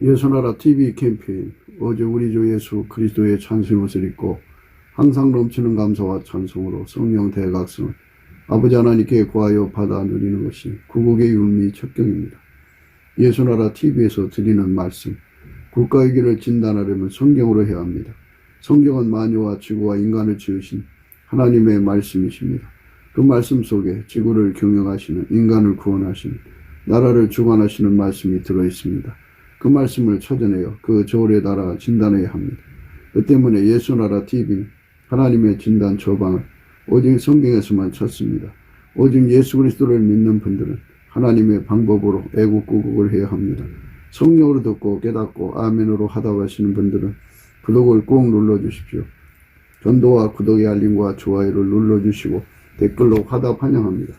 예수나라 TV 캠페인 어제 우리 주 예수 그리스도의 찬송옷을 입고 항상 넘치는 감사와 찬송으로 성령 대각성을 아버지 하나님께 구하여 받아 누리는 것이 구국의 율미 첩경입니다. 예수나라 TV에서 드리는 말씀, 국가의 길을 진단하려면 성경으로 해야 합니다. 성경은 만유와 지구와 인간을 지으신 하나님의 말씀이십니다. 그 말씀 속에 지구를 경영하시는, 인간을 구원하시는, 나라를 주관하시는 말씀이 들어있습니다. 그 말씀을 찾아내어 그 저울의 나라 진단해야 합니다. 그 때문에 예수나라 TV는 하나님의 진단 처방을 오직 성경에서만 찾습니다. 오직 예수 그리스도를 믿는 분들은 하나님의 방법으로 애국구국을 해야 합니다. 성령으로 듣고 깨닫고 아멘으로 하다고 하시는 분들은 구독을 꼭 눌러주십시오. 전도와 구독의 알림과 좋아요를 눌러주시고 댓글로 화답 환영합니다.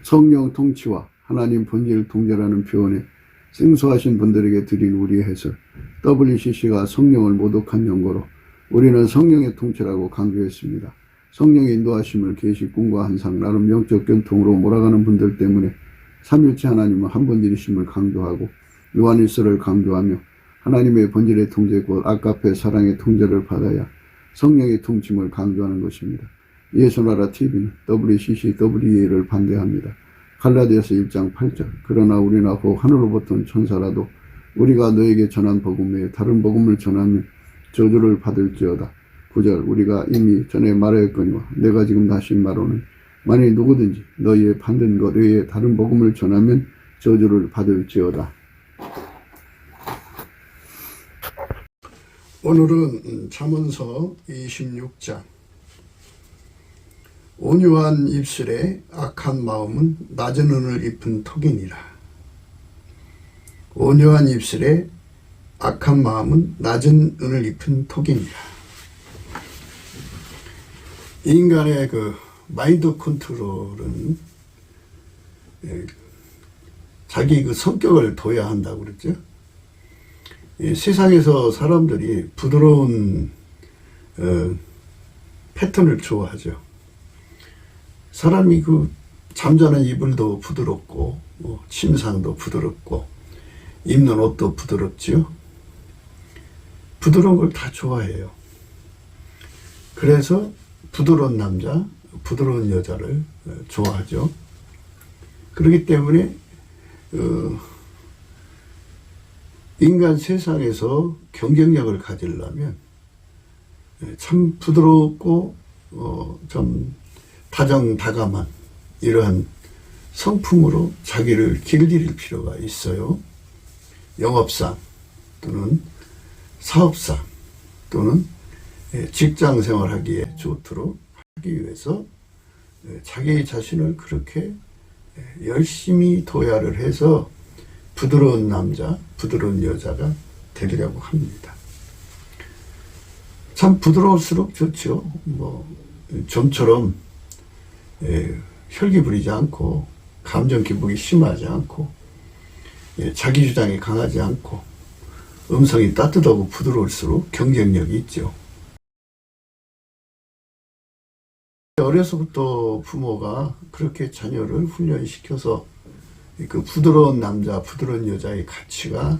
성령 통치와 하나님 본질 통제라는 표현에 생소하신 분들에게 드린 우리의 해설, WCC가 성령을 모독한 연고로 우리는 성령의 통치라고 강조했습니다. 성령의 인도하심을 계시, 꿈과 환상, 나름 영적 견통으로 몰아가는 분들 때문에 삼일체 하나님은 한 분이심을 강조하고 요한일서를 강조하며 하나님의 본질의 통제 곧 아까페 사랑의 통제를 받아야 성령의 통침을 강조하는 것입니다. 예수나라 TV는 WCC, WEA를 반대합니다. 갈라디아서 1장 8절 그러나 우리나 혹 하늘로부터 온 천사라도 우리가 너에게 전한 복음 외에 다른 복음을 전하면 저주를 받을지어다. 9절 우리가 이미 전에 말하였거니와 내가 지금 다시 말하노니 만일 누구든지 너희의 받는 것 외에 다른 복음을 전하면 저주를 받을지어다. 오늘은 잠언서 26장 온유한 입술에 악한 마음은 낮은 은을 입은 턱이니라. 온유한 입술에 악한 마음은 낮은 은을 입은 턱이니라. 인간의 그 마인드 컨트롤은 자기 그 성격을 둬야 한다고 그랬죠. 세상에서 사람들이 부드러운 패턴을 좋아하죠. 사람이 그 잠자는 이불도 부드럽고 침상도 부드럽고 입는 옷도 부드럽죠. 부드러운 걸 다 좋아해요. 그래서 부드러운 남자, 부드러운 여자를 좋아하죠. 그렇기 때문에 인간 세상에서 경쟁력을 가지려면 참 부드럽고 좀 다정다감한 이러한 성품으로 자기를 길들일 필요가 있어요. 영업상 또는 사업상 또는 직장 생활하기에 좋도록 하기 위해서 자기 자신을 그렇게 열심히 도야를 해서 부드러운 남자, 부드러운 여자가 되려고 합니다. 참 부드러울수록 좋죠. 좀처럼 혈기 부리지 않고 감정 기복이 심하지 않고 자기 주장이 강하지 않고 음성이 따뜻하고 부드러울수록 경쟁력이 있죠. 어려서부터 부모가 그렇게 자녀를 훈련시켜서 그 부드러운 남자, 부드러운 여자의 가치가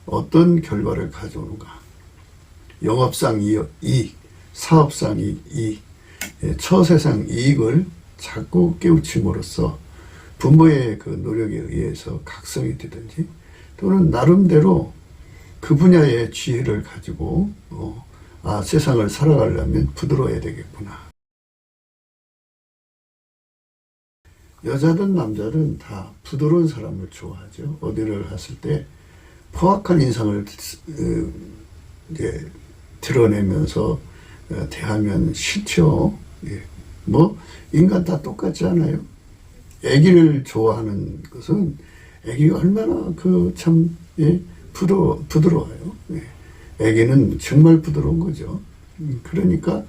어떤 결과를 가져오는가. 영업상 이익, 사업상 이익, 처세상 이익을 자꾸 깨우침으로써 부모의 그 노력에 의해서 각성이 되든지 또는 나름대로 그 분야의 지혜를 가지고 세상을 살아가려면 부드러워야 되겠구나. 여자든 남자든 다 부드러운 사람을 좋아하죠. 어디를 갔을 때 포악한 인상을 드러내면서 대하면 싫죠. 인간 다 똑같지 않아요? 애기를 좋아하는 것은 애기가 얼마나 부드러워요. 애기는 정말 부드러운 거죠. 그러니까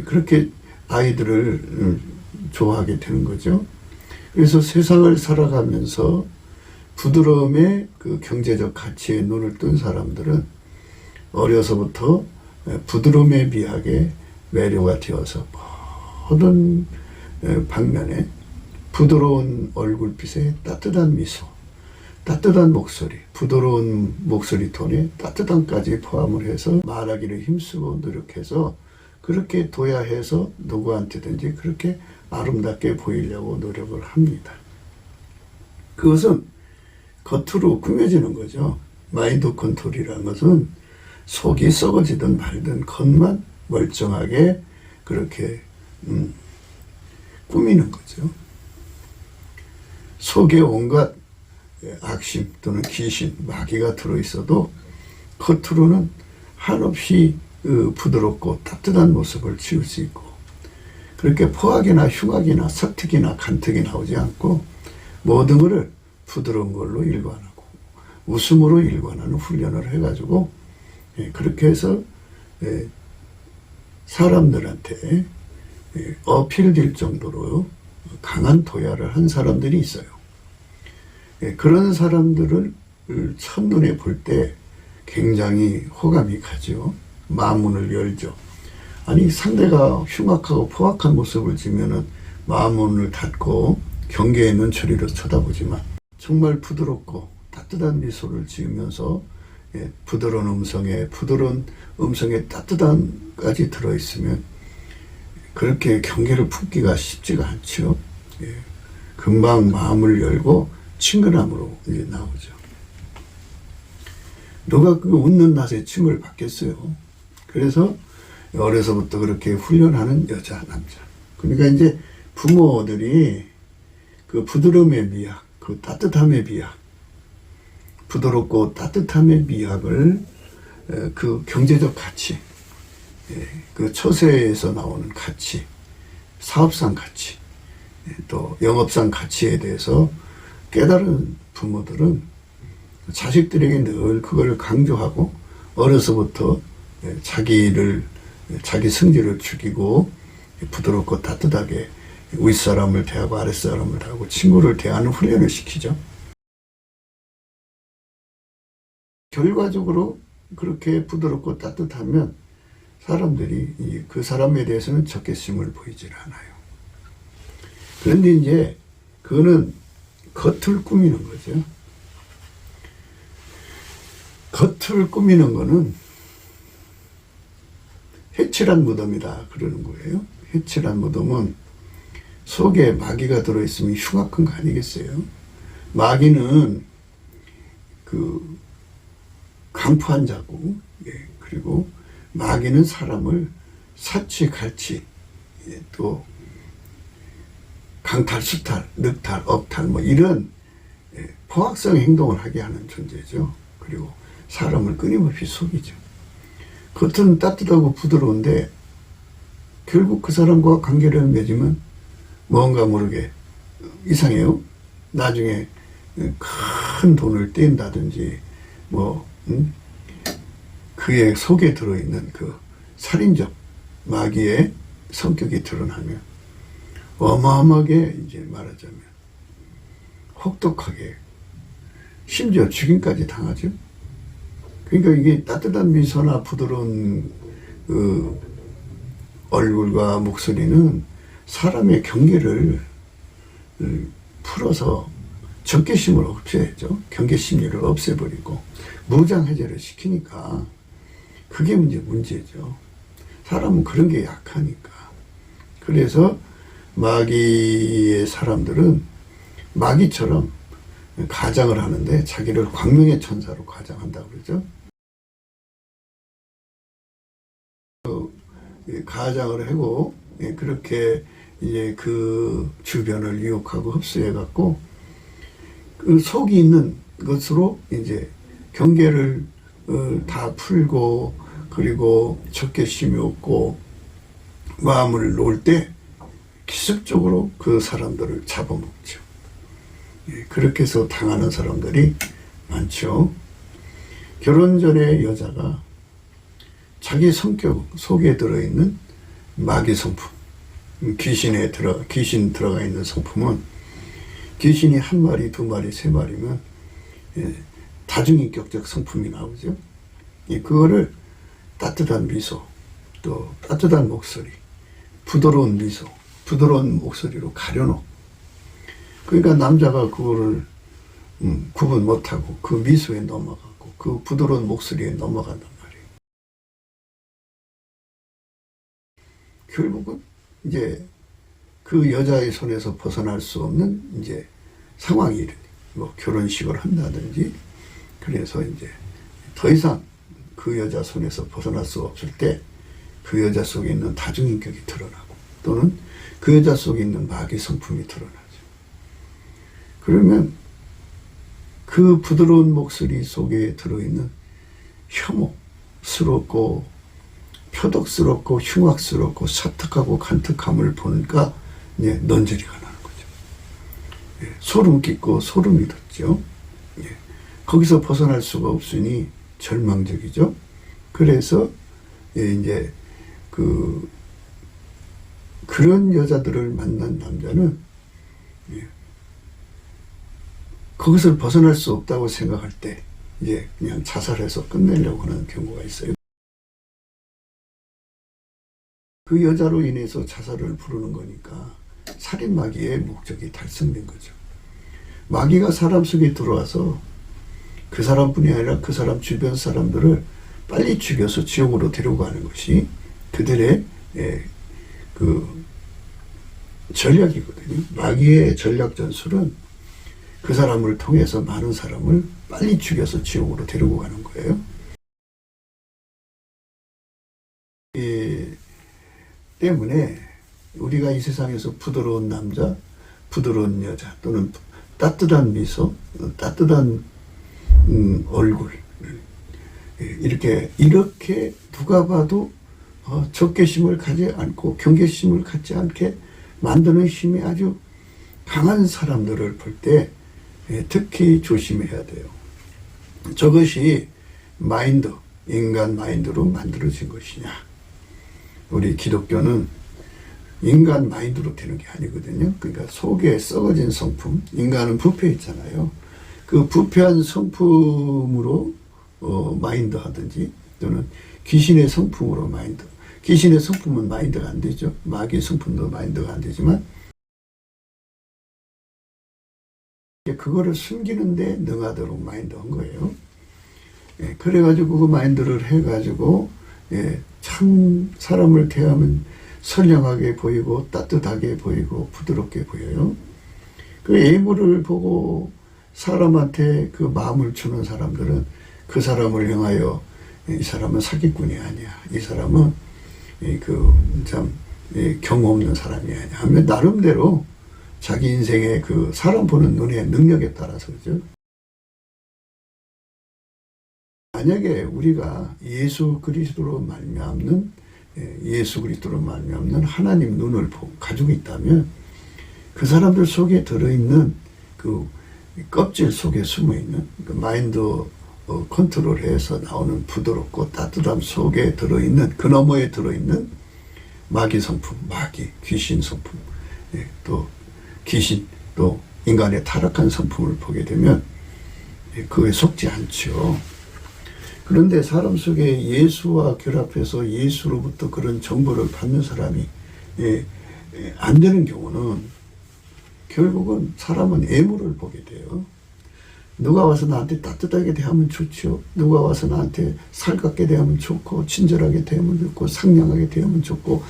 그렇게 아이들을 좋아하게 되는 거죠. 그래서 세상을 살아가면서 부드러움의 그 경제적 가치에 눈을 뜬 사람들은 어려서부터 부드러움에 비하게 매료가 되어서 모든 방면에 부드러운 얼굴빛에 따뜻한 미소, 따뜻한 목소리, 부드러운 목소리 톤에 따뜻함까지 포함을 해서 말하기를 힘쓰고 노력해서 그렇게 도야해서 누구한테든지 그렇게 아름답게 보이려고 노력을 합니다. 그것은 겉으로 꾸며지는 거죠. 마인드 컨트롤이라는 것은 속이 썩어지든 말든 겉만 멀쩡하게 그렇게 꾸미는 거죠. 속에 온갖 악심 또는 귀신, 마귀가 들어있어도 겉으로는 한없이 부드럽고 따뜻한 모습을 지을 수 있고, 그렇게 포악이나 흉악이나 서특이나 간특이 나오지 않고 모든 것을 부드러운 걸로 일관하고 웃음으로 일관하는 훈련을 해가지고 그렇게 해서 사람들한테 어필될 정도로 강한 도야를 한 사람들이 있어요. 그런 사람들을 첫눈에 볼 때 굉장히 호감이 가죠. 마음문을 열죠. 아니, 상대가 흉악하고 포악한 모습을 지면은 마음문을 닫고 경계의 눈초리로 쳐다보지만, 정말 부드럽고 따뜻한 미소를 지으면서 부드러운 음성에 따뜻함까지 들어있으면 그렇게 경계를 품기가 쉽지가 않죠. 금방 마음을 열고 친근함으로 이제 나오죠. 누가 그 웃는 낯에 침을 받겠어요. 그래서 어려서부터 그렇게 훈련하는 여자, 남자. 그러니까 이제 부모들이 그 부드러움의 미학, 그 따뜻함의 미학, 부드럽고 따뜻함의 미학을 그 경제적 가치, 그 처세에서 나오는 가치, 사업상 가치, 또 영업상 가치에 대해서 깨달은 부모들은 자식들에게 늘 그걸 강조하고 어려서부터 자기 성질을 죽이고 부드럽고 따뜻하게 윗사람을 대하고 아랫사람을 대하고 친구를 대하는 훈련을 시키죠. 결과적으로 그렇게 부드럽고 따뜻하면 사람들이 그 사람에 대해서는 적개심을 보이질 않아요. 그런데 이제 그거는 겉을 꾸미는 거죠. 겉을 꾸미는 거는 해칠한 무덤이다 그러는 거예요. 해칠한 무덤은 속에 마귀가 들어있으면 흉악한 거 아니겠어요? 마귀는 그 강포한 자고, 그리고 마귀는 사람을 사치, 갈치, 또 강탈, 수탈, 늑탈, 억탈 뭐 이런 포악성 행동을 하게 하는 존재죠. 그리고 사람을 끊임없이 속이죠. 겉은 따뜻하고 부드러운데 결국 그 사람과 관계를 맺으면 뭔가 모르게 이상해요. 나중에 큰 돈을 뗀다든지 그의 속에 들어있는 그 살인적 마귀의 성격이 드러나면 어마어마하게 이제 말하자면 혹독하게 심지어 죽임까지 당하죠. 그러니까 이게 따뜻한 미소나 부드러운 그 얼굴과 목소리는 사람의 경계를 풀어서 적개심을 없애죠. 경계심리를 없애버리고 무장해제를 시키니까 그게 문제죠. 사람은 그런 게 약하니까. 그래서 마귀의 사람들은 마귀처럼 가장을 하는데 자기를 광명의 천사로 가장한다고 그러죠. 가장을 하고 그렇게 이제 그 주변을 유혹하고 흡수해갖고 그 속이 있는 것으로 이제 경계를 다 풀고 그리고 적개심이 없고 마음을 놓을 때 기습적으로 그 사람들을 잡아먹죠. 그렇게 해서 당하는 사람들이 많죠. 결혼 전에 여자가 자기 성격 속에 들어있는 마귀 성품, 귀신 들어가 있는 성품은 귀신이 한 마리, 두 마리, 세 마리면 다중인격적 성품이 나오죠. 그거를 따뜻한 미소, 또 따뜻한 목소리, 부드러운 미소, 부드러운 목소리로 가려놓고, 그러니까 남자가 그거를 구분 못하고 그 미소에 넘어가고 그 부드러운 목소리에 넘어간단 말이에요. 결국은 이제 그 여자의 손에서 벗어날 수 없는 이제 상황이 이르니 뭐 결혼식을 한다든지 그래서 이제 더 이상 그 여자 손에서 벗어날 수 없을 때 그 여자 속에 있는 다중인격이 드러나고 또는 그 여자 속에 있는 마귀 성품이 드러나죠. 그러면 그 부드러운 목소리 속에 들어있는 혐오스럽고 표독스럽고 흉악스럽고 사특하고 간특함을 보니까 이제 넌저리가 나는 거죠. 예, 소름 끼고 소름이 돋죠. 예, 거기서 벗어날 수가 없으니 절망적이죠. 그래서 예, 이제 그런 여자들을 만난 남자는 예, 거기서 벗어날 수 없다고 생각할 때 이제 그냥 자살해서 끝내려고 하는 경우가 있어요. 그 여자로 인해서 자살을 부르는 거니까 살인 마귀의 목적이 달성된 거죠. 마귀가 사람 속에 들어와서 그 사람뿐이 아니라 그 사람 주변 사람들을 빨리 죽여서 지옥으로 데려가는 것이 그들의 그 전략이거든요. 마귀의 전략 전술은 그 사람을 통해서 많은 사람을 빨리 죽여서 지옥으로 데리고 가는 거예요. 때문에 우리가 이 세상에서 부드러운 남자, 부드러운 여자 또는 따뜻한 미소, 따뜻한 얼굴 이렇게 누가 봐도 적개심을 가지 않고 경계심을 갖지 않게 만드는 힘이 아주 강한 사람들을 볼 때 특히 조심해야 돼요. 저것이 마인드, 인간 마인드로 만들어진 것이냐. 우리 기독교는 인간 마인드로 되는 게 아니거든요. 그러니까 속에 썩어진 성품, 인간은 부패했잖아요. 그 부패한 성품으로 마인드 하든지 또는 귀신의 성품으로 마인드. 귀신의 성품은 마인드가 안 되죠. 마귀의 성품도 마인드가 안 되지만 그거를 숨기는데 능하도록 마인드 한 거예요. 예, 그래가지고 그 마인드를 해가지고 참 사람을 대하면 선량하게 보이고 따뜻하게 보이고 부드럽게 보여요. 그 예물을 보고 사람한테 그 마음을 주는 사람들은 그 사람을 향하여 이 사람은 사기꾼이 아니야. 이 사람은 참 경험 없는 사람이 아니야. 하면 나름대로 자기 인생의 그 사람 보는 눈의 능력에 따라서 그죠. 만약에 우리가 예수 그리스도로 말미암는 하나님 눈을 가지고 있다면 그 사람들 속에 들어있는 그 껍질 속에 숨어있는 그 마인드 컨트롤해서 나오는 부드럽고 따뜻함 속에 들어있는 그 너머에 들어있는 마귀 성품, 마귀, 귀신 성품, 또 귀신, 또 인간의 타락한 성품을 보게 되면 그에 속지 않죠. 그런데 사람 속에 예수와 결합해서 예수로부터 그런 정보를 받는 사람이 안 되는 경우는 결국은 사람은 애물을 보게 돼요. 누가 와서 나한테 따뜻하게 대하면 좋죠. 누가 와서 나한테 살갑게 대하면 좋고 친절하게 대하면 좋고 상냥하게 대하면 좋고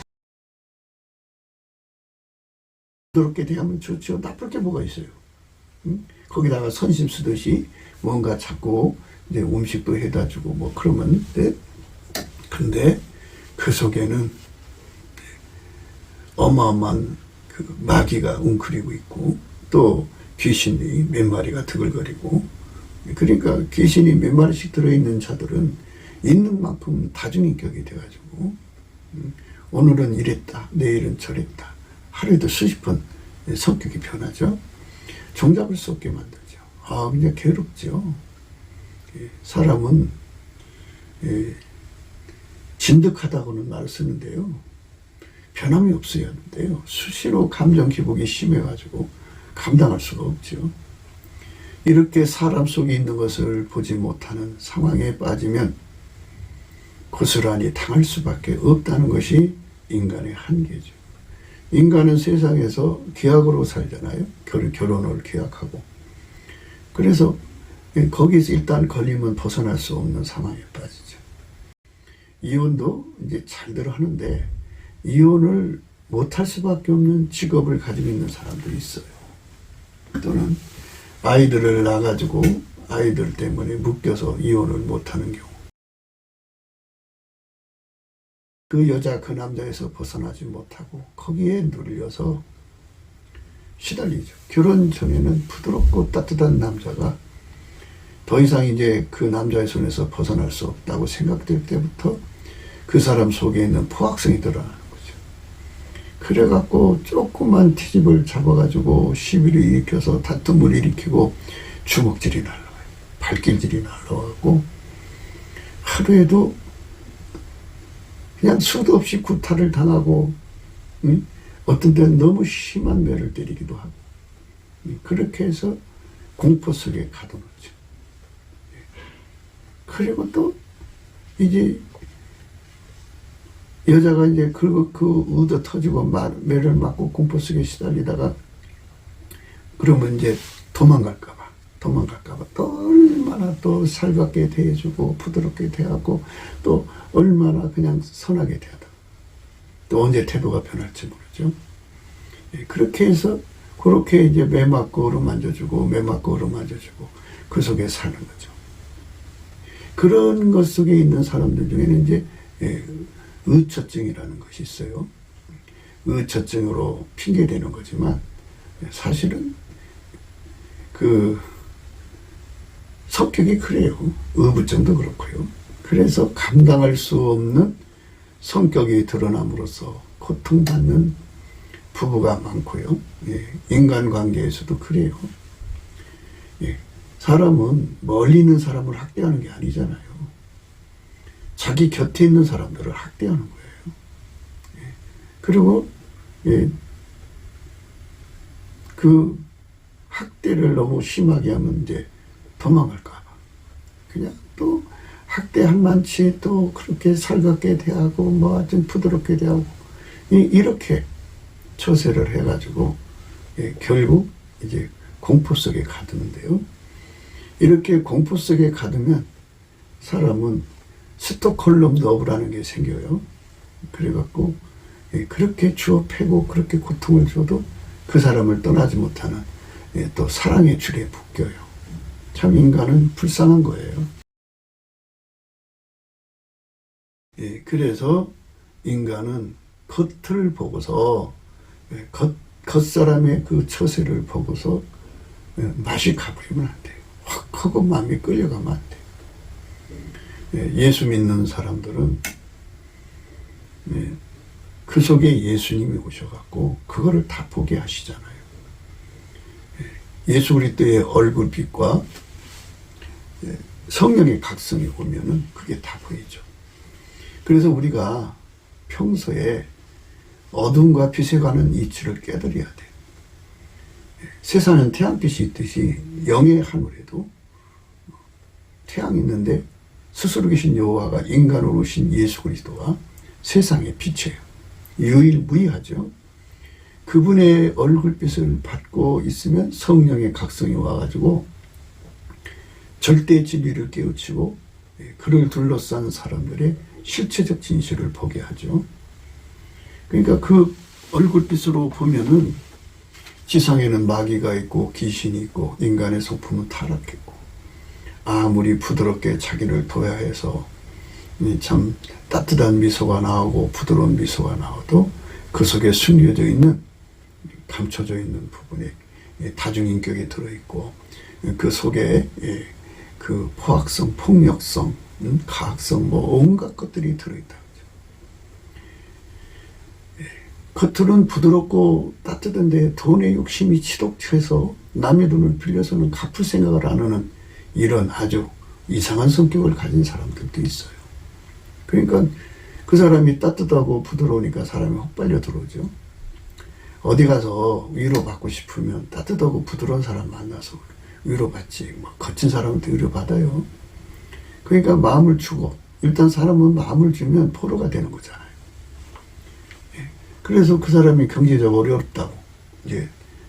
부드럽게 대하면 좋죠. 나쁠 게 뭐가 있어요. 응? 거기다가 선심 쓰듯이 뭔가 자꾸 이제 음식도 해다 주고 뭐 그러면 돼. 근데 그 속에는 어마어마한 그 마귀가 웅크리고 있고 또 귀신이 몇 마리가 드글거리고 그러니까 귀신이 몇 마리씩 들어있는 자들은 있는 만큼 다중인격이 돼가지고 오늘은 이랬다 내일은 저랬다 하루에도 수십 번 성격이 변하죠. 종잡을 수 없게 만들죠. 아 그냥 괴롭죠. 사람은 진득하다고는 말을 쓰는데요. 변함이 없어야 하는데요. 수시로 감정 기복이 심해가지고 감당할 수가 없죠. 이렇게 사람 속에 있는 것을 보지 못하는 상황에 빠지면 고스란히 당할 수밖에 없다는 것이 인간의 한계죠. 인간은 세상에서 계약으로 살잖아요. 결혼을 계약하고 그래서 거기서 일단 걸리면 벗어날 수 없는 상황에 빠지죠. 이혼도 이제 잘들 하는데 이혼을 못할 수밖에 없는 직업을 가지고 있는 사람도 있어요. 또는 아이들을 낳아가지고 아이들 때문에 묶여서 이혼을 못하는 경우. 그 여자 그 남자에서 벗어나지 못하고 거기에 눌려서 시달리죠. 결혼 전에는 부드럽고 따뜻한 남자가 더 이상 이제 그 남자의 손에서 벗어날 수 없다고 생각될 때부터 그 사람 속에 있는 포악성이 드러나는 거죠. 그래갖고 조그만 트집을 잡아가지고 시비를 일으켜서 다툼을 일으키고 주먹질이 날라와요. 발길질이 날라와고 하루에도 그냥 수도 없이 구타를 당하고 어떤 때는 너무 심한 매를 때리기도 하고 그렇게 해서 공포 속에 가둬놓죠. 그리고 또 이제 여자가 이제 그 의도 터지고 매를 맞고 공포 속에 시달리다가 그러면 이제 도망갈까봐 또 얼마나 또 살갑게 대해주고 부드럽게 대하고 또 얼마나 그냥 선하게 대하다 또 언제 태도가 변할지 모르죠. 그렇게 해서 그렇게 이제 매 맞고 어루만져주고 매 맞고 어루만져주고 그 속에 사는 거죠. 그런 것 속에 있는 사람들 중에는 이제 의처증이라는 것이 있어요. 의처증으로 핑계대는 거지만 사실은 그 성격이 그래요. 의부증도 그렇고요. 그래서 감당할 수 없는 성격이 드러남으로써 고통받는 부부가 많고요. 인간관계에서도 그래요. 사람은 멀리 있는 사람을 학대하는 게 아니잖아요. 자기 곁에 있는 사람들을 학대하는 거예요. 그리고 그 학대를 너무 심하게 하면 이제 도망갈까 봐 그냥 또 학대 한 만치 또 그렇게 살갑게 대하고 뭐 하여튼 부드럽게 대하고 이렇게 처세를 해가지고 결국 이제 공포 속에 가두는데요. 이렇게 공포 속에 가두면 사람은 스톡홀름 러브라는 게 생겨요. 그래갖고 그렇게 주워 패고 그렇게 고통을 줘도 그 사람을 떠나지 못하는 또 사랑의 줄에 묶여요. 참 인간은 불쌍한 거예요. 그래서 인간은 겉을 보고서 겉사람의 그 처세를 보고서 맛이 가버리면 안 돼요. 확 하고 마음이 끌려가면 안 돼요. 예수 믿는 사람들은 그 속에 예수님이 오셔갖고 그거를 다 보게 하시잖아요. 예수 그리스도의 얼굴빛과 성령의 각성이 오면은 그게 다 보이죠. 그래서 우리가 평소에 어둠과 빛에 관한 이치를 깨달아야 돼. 세상은 태양빛이 있듯이 영의 하늘에도 태양이 있는데 스스로 계신 여호와가 인간으로 오신 예수 그리스도가 세상의 빛이에요. 유일무이하죠. 그분의 얼굴빛을 받고 있으면 성령의 각성이 와가지고 절대 진리를 깨우치고 그를 둘러싼 사람들의 실체적 진실을 보게 하죠. 그러니까 그 얼굴빛으로 보면은 지상에는 마귀가 있고 귀신이 있고 인간의 성품은 타락했고 아무리 부드럽게 자기를 도야해서 참 따뜻한 미소가 나오고 부드러운 미소가 나와도 그 속에 숨겨져 있는 감춰져 있는 부분에 다중인격이 들어있고 그 속에 그 포악성, 폭력성, 가학성 뭐 온갖 것들이 들어있다. 겉으로는 부드럽고 따뜻한데 돈의 욕심이 치독해서 남의 돈을 빌려서는 갚을 생각을 안 하는 이런 아주 이상한 성격을 가진 사람들도 있어요. 그러니까 그 사람이 따뜻하고 부드러우니까 사람이 헛발려 들어오죠. 어디 가서 위로받고 싶으면 따뜻하고 부드러운 사람 만나서 위로받지 뭐 거친 사람한테 위로받아요. 그러니까 마음을 주고 일단 사람은 마음을 주면 포로가 되는 거잖아요. 그래서 그 사람이 경제적으로 어렵다고 이제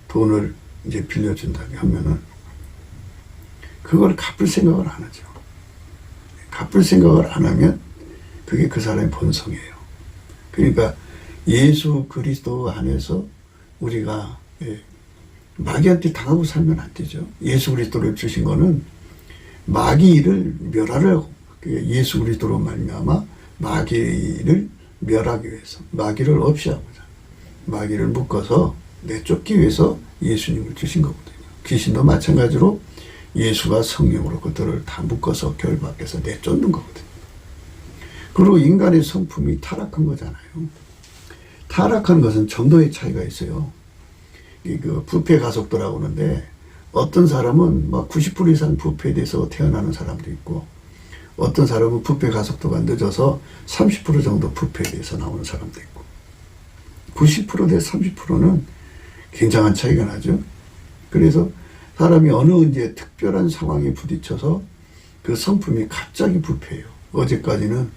돈을 이제 빌려준다고 하면은 그걸 갚을 생각을 안 하죠. 갚을 생각을 안 하면 그게 그 사람의 본성이에요. 그러니까 예수 그리스도 안에서 우리가 마귀한테 당하고 살면 안 되죠. 예수 그리스도를 주신 거는 마귀를 멸하려, 예수 그리스도로 말미암아 마귀를 멸하기 위해서, 마귀를 없애하고자, 마귀를 묶어서 내쫓기 위해서 예수님을 주신 거거든요. 귀신도 마찬가지로 예수가 성령으로 그들을 다 묶어서 결박해서 내쫓는 거거든요. 그리고 인간의 성품이 타락한 거잖아요. 타락한 것은 정도의 차이가 있어요. 그 부패 가속도라고 하는데, 어떤 사람은 막 90% 이상 부패돼서 태어나는 사람도 있고, 어떤 사람은 부패 가속도가 늦어서 30% 정도 부패돼서 나오는 사람도 있고, 90% 대 30%는 굉장한 차이가 나죠. 그래서 사람이 어느 이제 특별한 상황에 부딪혀서 그 성품이 갑자기 부패해요. 어제까지는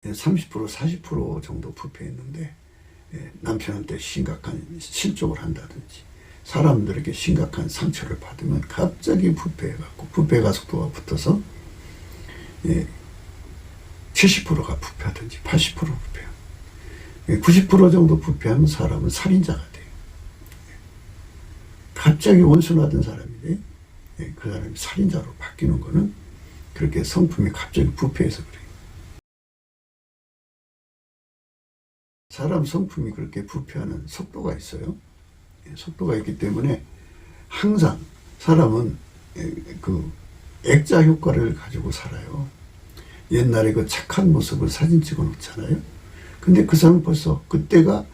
30%, 40% 정도 부패했는데, 남편한테 심각한 실족을 한다든지 사람들에게 심각한 상처를 받으면 갑자기 부패해갖고 부패 가속도가 붙어서 70%가 부패하든지 80% 부패, 90% 정도 부패하면 사람은 살인자가 돼요. 갑자기 온순하던 사람인데 그 사람이 살인자로 바뀌는 거는 그렇게 성품이 갑자기 부패해서 그래요. 사람 성품이 그렇게 부패하는 속도가 있어요. 속도가 있기 때문에 항상 사람은 그 액자 효과를 가지고 살아요. 옛날에 그 착한 모습을 사진 찍어 놓잖아요. 근데 그 사람은 벌써 그때가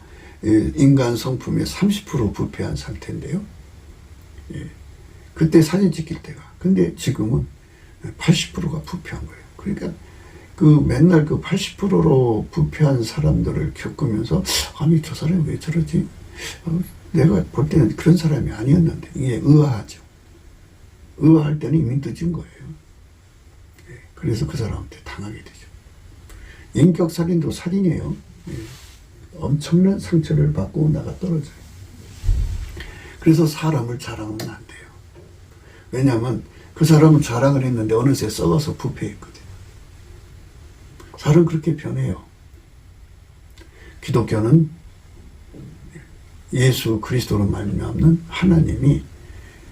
인간 성품의 30% 부패한 상태인데요. 그때 사진 찍힐 때가. 근데 지금은 80%가 부패한 거예요. 그러니까 그 맨날 그 80%로 부패한 사람들을 겪으면서, 아니 저 사람이 왜 저러지? 내가 볼 때는 그런 사람이 아니었는데, 이게 의아하죠. 의아할 때는 이미 늦은 거예요. 그래서 그 사람한테 당하게 되죠. 인격살인도 살인이에요. 엄청난 상처를 받고 나가 떨어져요. 그래서 사람을 자랑하면 안 돼요. 왜냐하면 그 사람은 자랑을 했는데 어느새 썩어서 부패했거든요. 사람은 그렇게 변해요. 기독교는 예수 그리스도로 말미암는 하나님이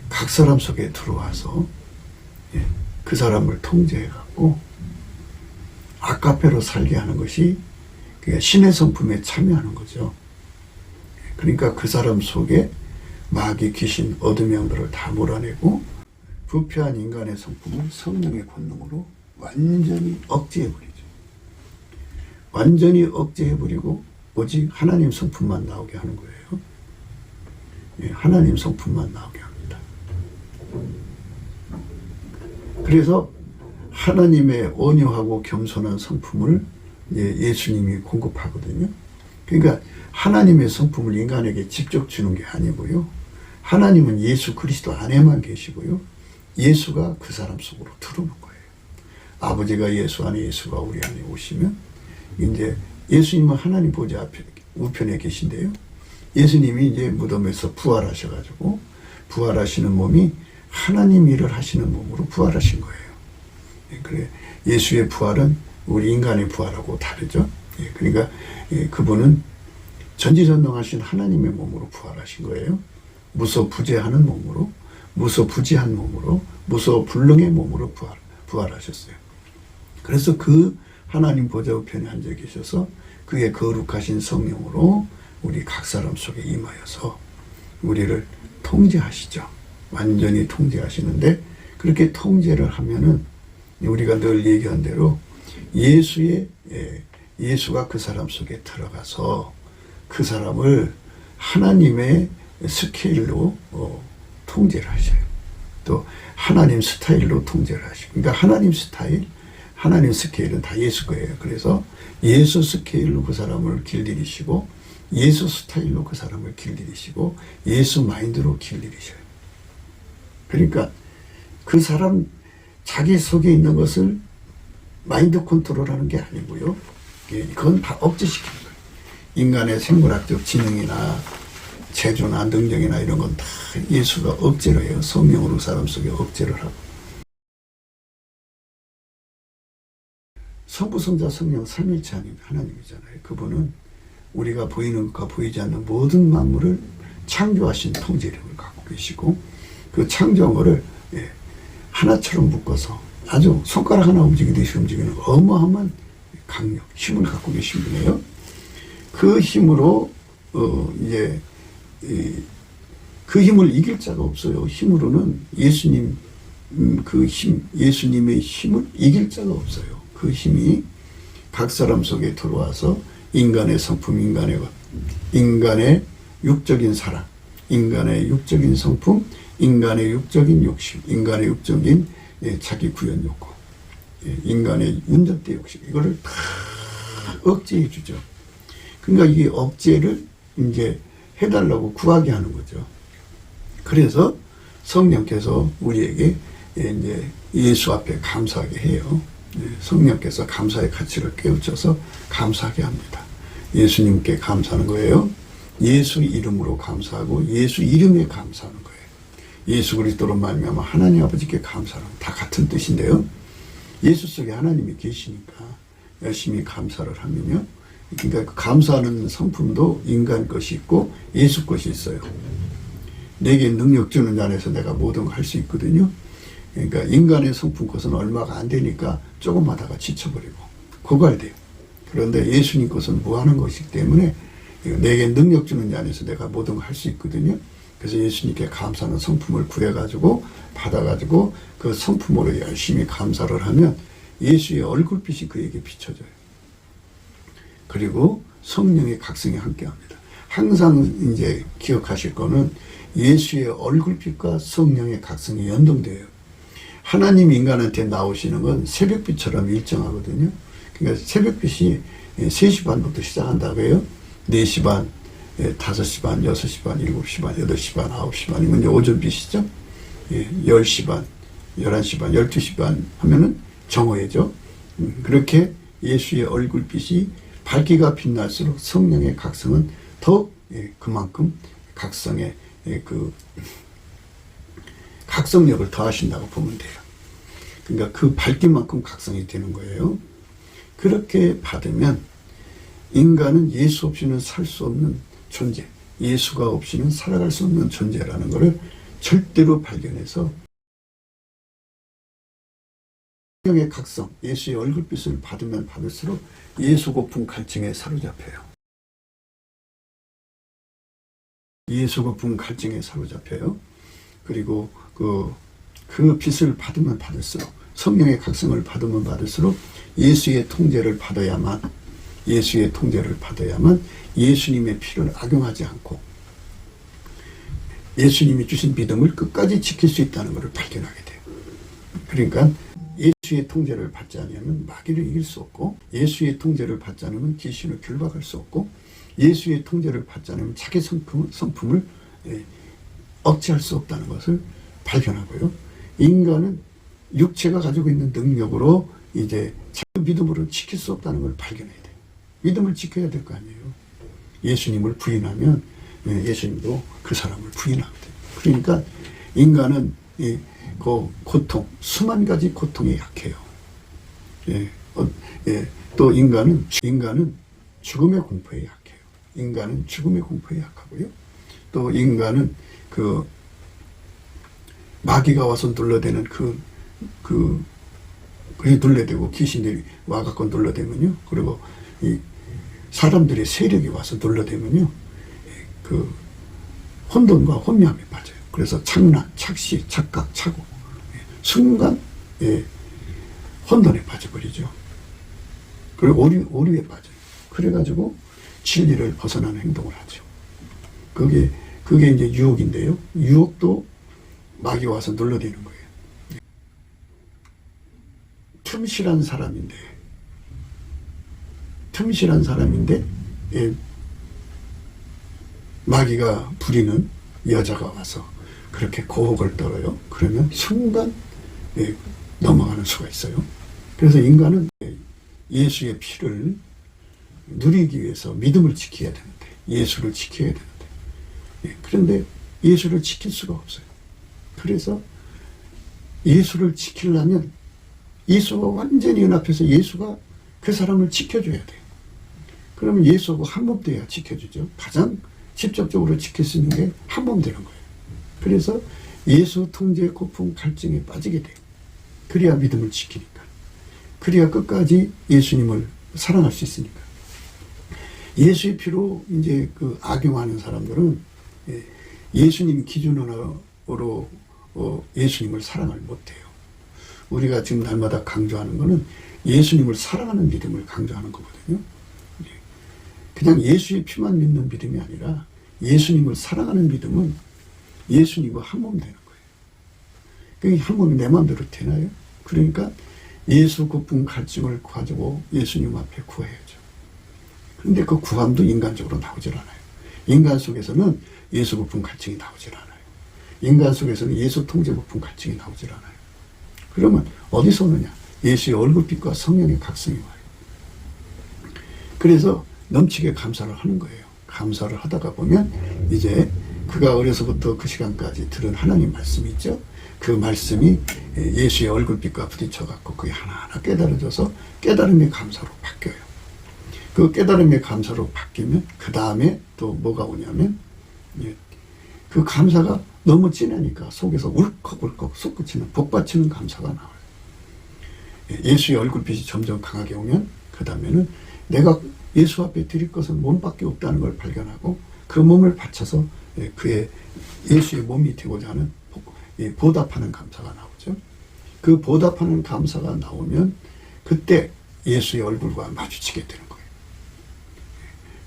각 사람 속에 들어와서 그 사람을 통제해갖고 아카페로 살게 하는 것이 신의 성품에 참여하는 거죠. 그러니까 그 사람 속에 마귀, 귀신, 어둠의 영들을 다 몰아내고 부패한 인간의 성품을 성령의 권능으로 완전히 억제해버리죠. 완전히 억제해버리고 오직 하나님 성품만 나오게 하는 거예요. 하나님 성품만 나오게 합니다. 그래서 하나님의 온유하고 겸손한 성품을 예수님이 공급하거든요. 그러니까 하나님의 성품을 인간에게 직접 주는 게 아니고요. 하나님은 예수 그리스도 안에만 계시고요. 예수가 그 사람 속으로 들어오는 거예요. 아버지가 예수 안에, 예수가 우리 안에 오시면 이제 예수님은 하나님 보좌 앞에 우편에 계신데요. 예수님이 이제 무덤에서 부활하셔가지고 부활하시는 몸이 하나님 일을 하시는 몸으로 부활하신 거예요. 그래, 예수의 부활은 우리 인간의 부활하고 다르죠. 그러니까 그분은 전지전능하신 하나님의 몸으로 부활하신 거예요. 무소부재하는 몸으로, 무소부지한 몸으로, 무소불능의 몸으로 부활하셨어요. 그래서 그 하나님 보좌 우편에 앉아 계셔서 그의 거룩하신 성령으로 우리 각 사람 속에 임하여서 우리를 통제하시죠. 완전히 통제하시는데, 그렇게 통제를 하면은 우리가 늘 얘기한 대로 예수가 그 사람 속에 들어가서 그 사람을 하나님의 스케일로 통제를 하셔요. 또 하나님 스타일로 통제를 하시고, 그러니까 하나님 스타일, 하나님 스케일은 다 예수 거예요. 그래서 예수 스케일로 그 사람을 길들이시고, 예수 스타일로 그 사람을 길들이시고, 예수 마인드로 길들이셔요. 그러니까 그 사람 자기 속에 있는 것을 마인드 컨트롤하는 게 아니고요. 그건 다 억제시키는 거예요. 인간의 생물학적 지능이나 재주나 능력이나 이런 건 다 예수가 억제로 해요. 성령으로 사람 속에 억제를 하고. 성부, 성자, 성령 삼위일체 하나님이잖아요. 그분은 우리가 보이는 것과 보이지 않는 모든 만물을 창조하신 통제력을 갖고 계시고, 그 창조물을 하나처럼 묶어서 아주 손가락 하나 움직이듯이 움직이는 어마어마한 강력, 힘을 갖고 계신 분이에요. 그 힘으로 그 힘을 이길 자가 없어요. 힘으로는 예수님 예수님의 힘을 이길 자가 없어요. 그 힘이 각 사람 속에 들어와서 인간의 성품, 인간의 육적인 사랑, 인간의 육적인 성품, 인간의 육적인 욕심, 인간의 육적인 자기 구현 욕구, 인간의 운전대 욕심, 이거를 다 억제해 주죠. 그러니까 이 억제를 이제 해달라고 구하게 하는 거죠. 그래서 성령께서 우리에게 이제 예수 앞에 감사하게 해요. 성령께서 감사의 가치를 깨우쳐서 감사하게 합니다. 예수님께 감사하는 거예요. 예수 이름으로 감사하고 예수 이름에 감사하는 거예요. 예수 그리스도로 말미암아 하나님 아버지께 감사하는, 다 같은 뜻인데요. 예수 속에 하나님이 계시니까 열심히 감사를 하면요. 그러니까 그 감사하는 성품도 인간 것이 있고 예수 것이 있어요. 내게 능력 주는 안에서 내가 모든 걸 할 수 있거든요. 그러니까 인간의 성품 것은 얼마가 안 되니까 조금 하다가 지쳐버리고 고갈돼요. 그런데 예수님 것은 무한한 것이기 때문에 내게 능력 주는 안에서 내가 모든 걸 할 수 있거든요. 그래서 예수님께 감사하는 성품을 구해가지고 받아가지고 그 성품으로 열심히 감사를 하면 예수의 얼굴빛이 그에게 비춰져요. 그리고 성령의 각성이 함께합니다. 항상 이제 기억하실 거는 예수의 얼굴빛과 성령의 각성이 연동돼요. 하나님 인간한테 나오시는 건 새벽빛처럼 일정하거든요. 그러니까 새벽빛이 3시 반부터 시작한다고 해요. 4시 반, 5시 반, 6시 반, 7시 반, 8시 반, 9시 반이면 이제 오전빛이죠. 10시 반, 11시 반, 12시 반 하면은 정오예죠. 그렇게 예수의 얼굴빛이 밝기가 빛날수록 성령의 각성은 더욱 그만큼 각성의 그 각성력을 더하신다고 보면 돼요. 그러니까 그 밝기만큼 각성이 되는 거예요. 그렇게 받으면 인간은 예수 없이는 살 수 없는 존재, 예수가 없이는 살아갈 수 없는 존재라는 것을 절대로 발견해서 성령의 각성, 예수의 얼굴빛을 받으면 받을수록 예수 고픈 갈증에 사로잡혀요. 예수 고픈 갈증에 사로잡혀요. 그리고 그 빛을 받으면 받을수록, 성령의 각성을 받으면 받을수록 예수의 통제를 받아야만 예수님의 피를 악용하지 않고 예수님이 주신 믿음을 끝까지 지킬 수 있다는 것을 발견하게 돼요. 그러니까 예수의 통제를 받지 않으면 마귀를 이길 수 없고, 예수의 통제를 받지 않으면 귀신을 귤박할 수 없고, 예수의 통제를 받지 않으면 자기 성품을 억제할 수 없다는 것을 발견하고요. 인간은 육체가 가지고 있는 능력으로 이제 자기 믿음으로 지킬 수 없다는 걸 발견해야 돼요. 믿음을 지켜야 될 거 아니에요. 예수님을 부인하면 예수님도 그 사람을 부인하거든요. 그러니까 인간은 그 고통, 수만 가지 고통에 약해요. 또 인간은 죽음의 공포에 약해요. 인간은 죽음의 공포에 약하고요. 또 인간은 그 마귀가 와서 눌러대는 그게 눌러대고 귀신들이 와갖고 눌러대면요. 그리고 이 사람들의 세력이 와서 눌러대면요. 그 혼돈과 혼미함에 빠져요. 그래서 착란, 착시, 착각, 착오, 순간 혼돈에 빠져버리죠. 그리고 오류에 빠져요. 그래가지고 진리를 벗어나는 행동을 하죠. 그게 이제 유혹인데요. 유혹도 마귀 와서 눌러대는 거예요. 틈실한 사람인데 마귀가 부리는 여자가 와서 그렇게 고혹을 떨어요. 그러면 순간 넘어가는 수가 있어요. 그래서 인간은 예수의 피를 누리기 위해서 믿음을 지켜야 되는데, 예수를 지켜야 되는데, 그런데 예수를 지킬 수가 없어요. 그래서 예수를 지키려면 예수가 완전히 연합해서 예수가 그 사람을 지켜줘야 돼요. 그러면 예수하고 한 몸 돼야 지켜주죠. 가장 직접적으로 지킬 수 있는 게 한 몸 되는 거예요. 그래서 예수 통제, 고품, 갈증에 빠지게 돼요. 그래야 믿음을 지키니까. 그래야 끝까지 예수님을 사랑할 수 있으니까. 예수의 피로 이제 그 악용하는 사람들은 예수님 기준으로 예수님을 사랑을 못해요. 우리가 지금 날마다 강조하는 거는 예수님을 사랑하는 믿음을 강조하는 거거든요. 그냥 예수의 피만 믿는 믿음이 아니라 예수님을 사랑하는 믿음은 예수님과 한 몸 되는 거예요. 한 몸이 내 마음대로 되나요? 그러니까 예수 고품 갈증을 가지고 예수님 앞에 구해야죠. 그런데 그 구함도 인간적으로 나오질 않아요. 인간 속에서는 예수 고품 갈증이 나오질 않아요. 인간 속에서는 예수 통제 고품 갈증이 나오질 않아요. 그러면 어디서 오느냐? 예수의 얼굴빛과 성령의 각성이 와요. 그래서 넘치게 감사를 하는 거예요. 감사를 하다가 보면 이제 그가 어려서부터 그 시간까지 들은 하나님 말씀이 있죠. 그 말씀이 예수의 얼굴빛과 부딪혀갖고 그게 하나하나 깨달아져서 깨달음의 감사로 바뀌어요. 그 깨달음의 감사로 바뀌면 그 다음에 또 뭐가 오냐면 그 감사가 너무 진하니까 속에서 울컥울컥 솟구치는 복받치는 감사가 나와요. 예수의 얼굴빛이 점점 강하게 오면 그 다음에는 내가 예수 앞에 드릴 것은 몸밖에 없다는 걸 발견하고 그 몸을 바쳐서 그의 예수의 몸이 되고자 하는 보답하는 감사가 나오죠. 그 보답하는 감사가 나오면 그때 예수의 얼굴과 마주치게 되는 거예요.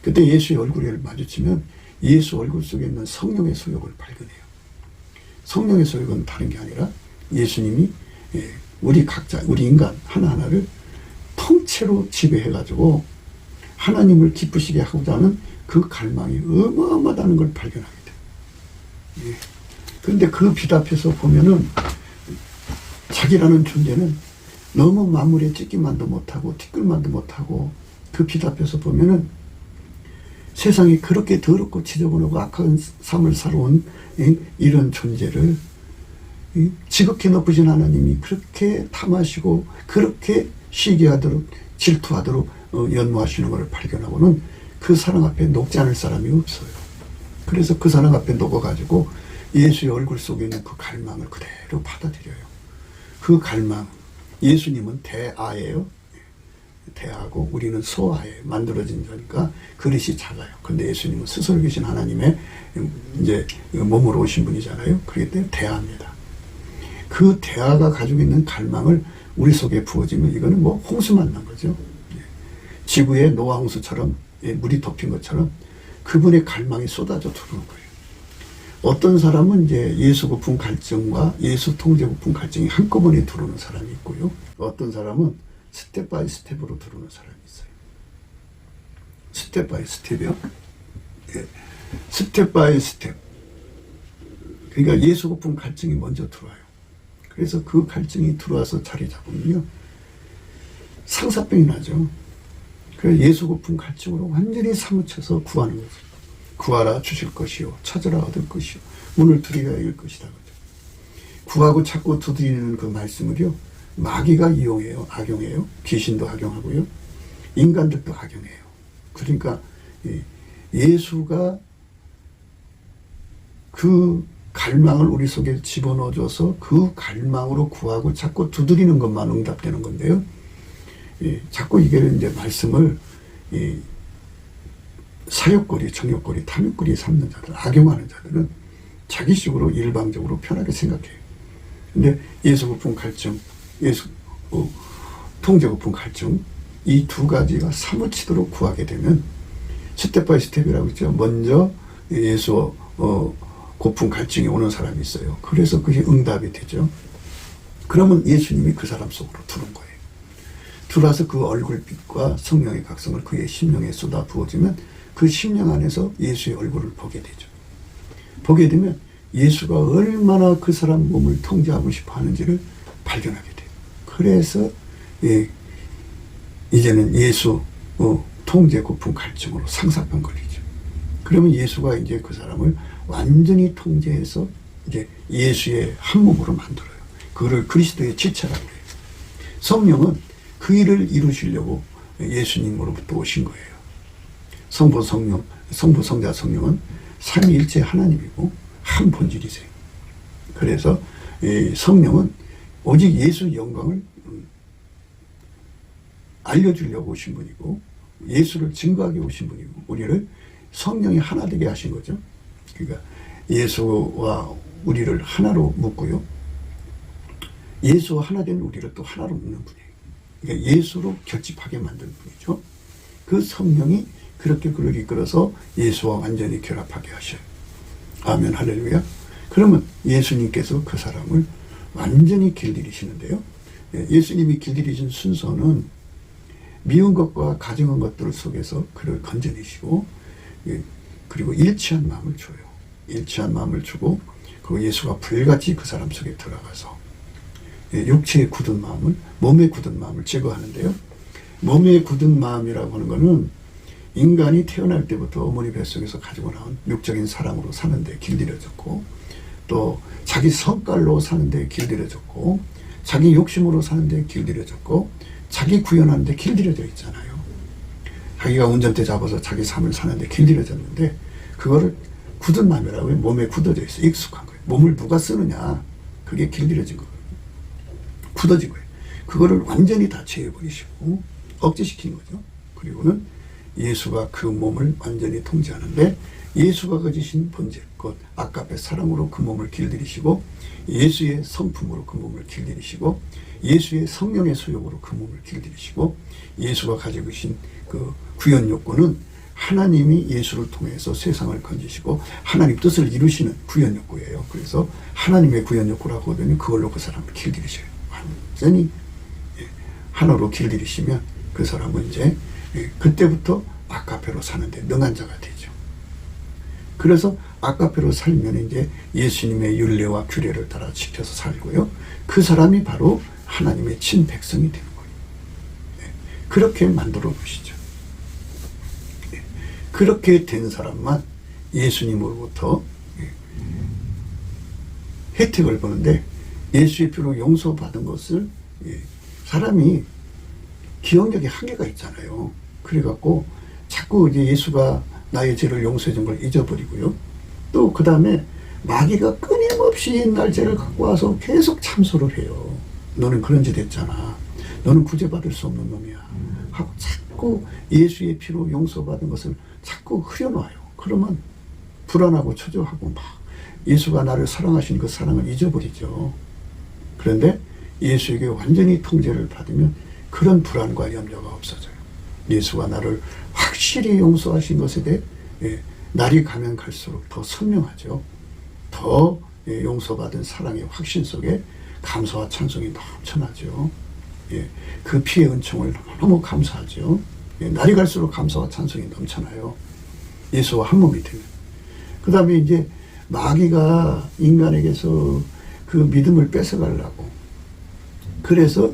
그때 예수의 얼굴을 마주치면 예수 얼굴 속에 있는 성령의 소욕을 발견해요. 성령의 소욕은 다른 게 아니라 예수님이 우리 각자, 우리 인간 하나하나를 통째로 지배해가지고 하나님을 기쁘시게 하고자 하는 그 갈망이 어마어마하다는 걸 발견하게 돼요. 그런데 그 빛 앞에서 보면은 자기라는 존재는 너무 만물에 찢기만도 못하고 티끌만도 못하고 그 빛 앞에서 보면은 세상이 그렇게 더럽고 지저분하고 악한 삶을 살아온 이런 존재를 지극히 높으신 하나님이 그렇게 탐하시고 그렇게 시기하도록 질투하도록 연모하시는 것을 발견하고는 그 사랑 앞에 녹지 않을 사람이 없어요. 그래서 그 사랑 앞에 녹아가지고 예수의 얼굴 속에 있는 그 갈망을 그대로 받아들여요. 그 갈망, 예수님은 대아예요. 대하고 우리는 소아에 만들어진 자니까 그릇이 작아요. 근데 예수님은 스스로 계신 하나님의 이제 몸으로 오신 분이잖아요. 그렇기 때문에 대하입니다. 그 대하가 가지고 있는 갈망을 우리 속에 부어지면 이거는 뭐 홍수 만난 거죠. 지구의 노아 홍수처럼 물이 덮인 것처럼 그분의 갈망이 쏟아져 들어오는 거예요. 어떤 사람은 이제 예수 고품 갈증과 예수 통제 고품 갈증이 한꺼번에 들어오는 사람이 있고요. 어떤 사람은 스텝 바이 스텝으로 들어오는 사람이 있어요. 스텝 바이 스텝이요. 스텝 바이 스텝. 그러니까 예수 고품 갈증이 먼저 들어와요. 그래서 그 갈증이 들어와서 자리 잡으면요. 상사병이 나죠. 그래서 예수 고품 갈증으로 완전히 사무쳐서 구하는 거죠. 구하라 주실 것이요. 찾으라 얻을 것이요. 문을 두드려야 열 것이다. 구하고 찾고 두드리는 그 말씀을요. 마귀가 이용해요. 악용해요. 귀신도 악용하고요. 인간들도 악용해요. 그러니까 예수가 그 갈망을 우리 속에 집어넣어줘서 그 갈망으로 구하고 찾고 두드리는 것만 응답되는 건데요. 자꾸 이게 이제 말씀을 사욕거리, 정욕거리, 탐욕거리 삼는 자들, 악용하는 자들은 자기식으로 일방적으로 편하게 생각해요. 근데 예수 고품 갈증, 예수 통제 고품 갈증 이 두 가지가 사무치도록 구하게 되면 스텝 바이 스텝이라고 했죠. 먼저 예수 고품 갈증이 오는 사람이 있어요. 그래서 그게 응답이 되죠. 그러면 예수님이 그 사람 속으로 들어온 거예요. 들어와서 그 얼굴빛과 성령의 각성을 그의 심령에 쏟아 부어지면 그 심령 안에서 예수의 얼굴을 보게 되죠. 보게 되면 예수가 얼마나 그 사람 몸을 통제하고 싶어 하는지를 발견하게 돼요. 그래서 이제는 예수 통제 고품 갈증으로 상사병 걸리죠. 그러면 예수가 이제 그 사람을 완전히 통제해서 이제 예수의 한 몸으로 만들어요. 그거를 그리스도의 지체라고 해요. 성령은 그 일을 이루시려고 예수님으로부터 오신 거예요. 성부, 성령, 성부, 성자, 성령은 삼위일체 하나님이고 한 본질이세요. 그래서 성령은 오직 예수 영광을 알려주려고 오신 분이고 예수를 증거하게 오신 분이고 우리를 성령이 하나 되게 하신 거죠. 그러니까 예수와 우리를 하나로 묶고요. 예수와 하나 된 우리를 또 하나로 묶는 분이에요. 그러니까 예수로 결집하게 만드는 분이죠. 그 성령이 그렇게 그를 이끌어서 예수와 완전히 결합하게 하셔요. 아멘, 할렐루야. 그러면 예수님께서 그 사람을 완전히 길들이시는데요. 예수님이 길들이신 순서는 미운 것과 가증한 것들 속에서 그를 건져내시고 그리고 일치한 마음을 줘요. 일치한 마음을 주고 그리고 예수가 불같이 그 사람 속에 들어가서 육체의 굳은 마음을 몸의 굳은 마음을 제거하는데요. 몸의 굳은 마음이라고 하는 것은 인간이 태어날 때부터 어머니 뱃속에서 가지고 나온 육적인 사랑으로 사는데 길들여졌고 또 자기 성깔로 사는데 길들여졌고 자기 욕심으로 사는데 길들여졌고 자기 구현하는데 길들여져 있잖아요. 자기가 운전대 잡아서 자기 삶을 사는데 길들여졌는데 그거를 굳은 마음이라고 해요. 몸에 굳어져 있어. 익숙한 거예요. 몸을 누가 쓰느냐. 그게 길들여진 거예요. 굳어진 거예요. 그거를 완전히 다 제어버리시고 억제시킨 거죠. 그리고는 예수가 그 몸을 완전히 통제하는데 예수가 가지신 본질, 곧 아까의 사랑으로 그 몸을 길들이시고 예수의 성품으로 그 몸을 길들이시고 예수의 성령의 소욕으로 그 몸을 길들이시고 예수가 가지고 계신 그 구현 욕구는 하나님이 예수를 통해서 세상을 건지시고 하나님 뜻을 이루시는 구현 욕구예요. 그래서 하나님의 구현 욕구라고 하더니 그걸로 그 사람을 길들이셔요. 완전히 하나로 길들이시면 그 사람은 이제 그때부터 아까페로 사는데 능한 자가 되죠. 그래서 아까페로 살면 이제 예수님의 율례와 규례를 따라 지켜서 살고요. 그 사람이 바로 하나님의 친백성이 되는 거예요. 그렇게 만들어 보시죠. 그렇게 된 사람만 예수님으로부터 혜택을 보는데 예수의 피로 용서받은 것을 사람이 기억력에 한계가 있잖아요. 그래갖고 자꾸 이제 예수가 나의 죄를 용서해 준 걸 잊어버리고요. 또 그 다음에 마귀가 끊임없이 옛날 죄를 갖고 와서 계속 참소를 해요. 너는 그런 짓 했잖아. 너는 구제받을 수 없는 놈이야. 하고 자꾸 예수의 피로 용서받은 것을 자꾸 흐려놔요. 그러면 불안하고 초조하고 막 예수가 나를 사랑하신 그 사랑을 잊어버리죠. 그런데 예수에게 완전히 통제를 받으면 그런 불안과 염려가 없어져요. 예수가 나를 확실히 용서하신 것에 대해 날이 가면 갈수록 더 선명하죠. 더 용서받은 사랑의 확신 속에 감사와 찬송이 넘쳐나죠. 그 피의 은총을 너무 감사하죠. 날이 갈수록 감사와 찬송이 넘쳐나요. 예수와 한 몸이 되면. 그 다음에 이제 마귀가 인간에게서 그 믿음을 뺏어가려고. 그래서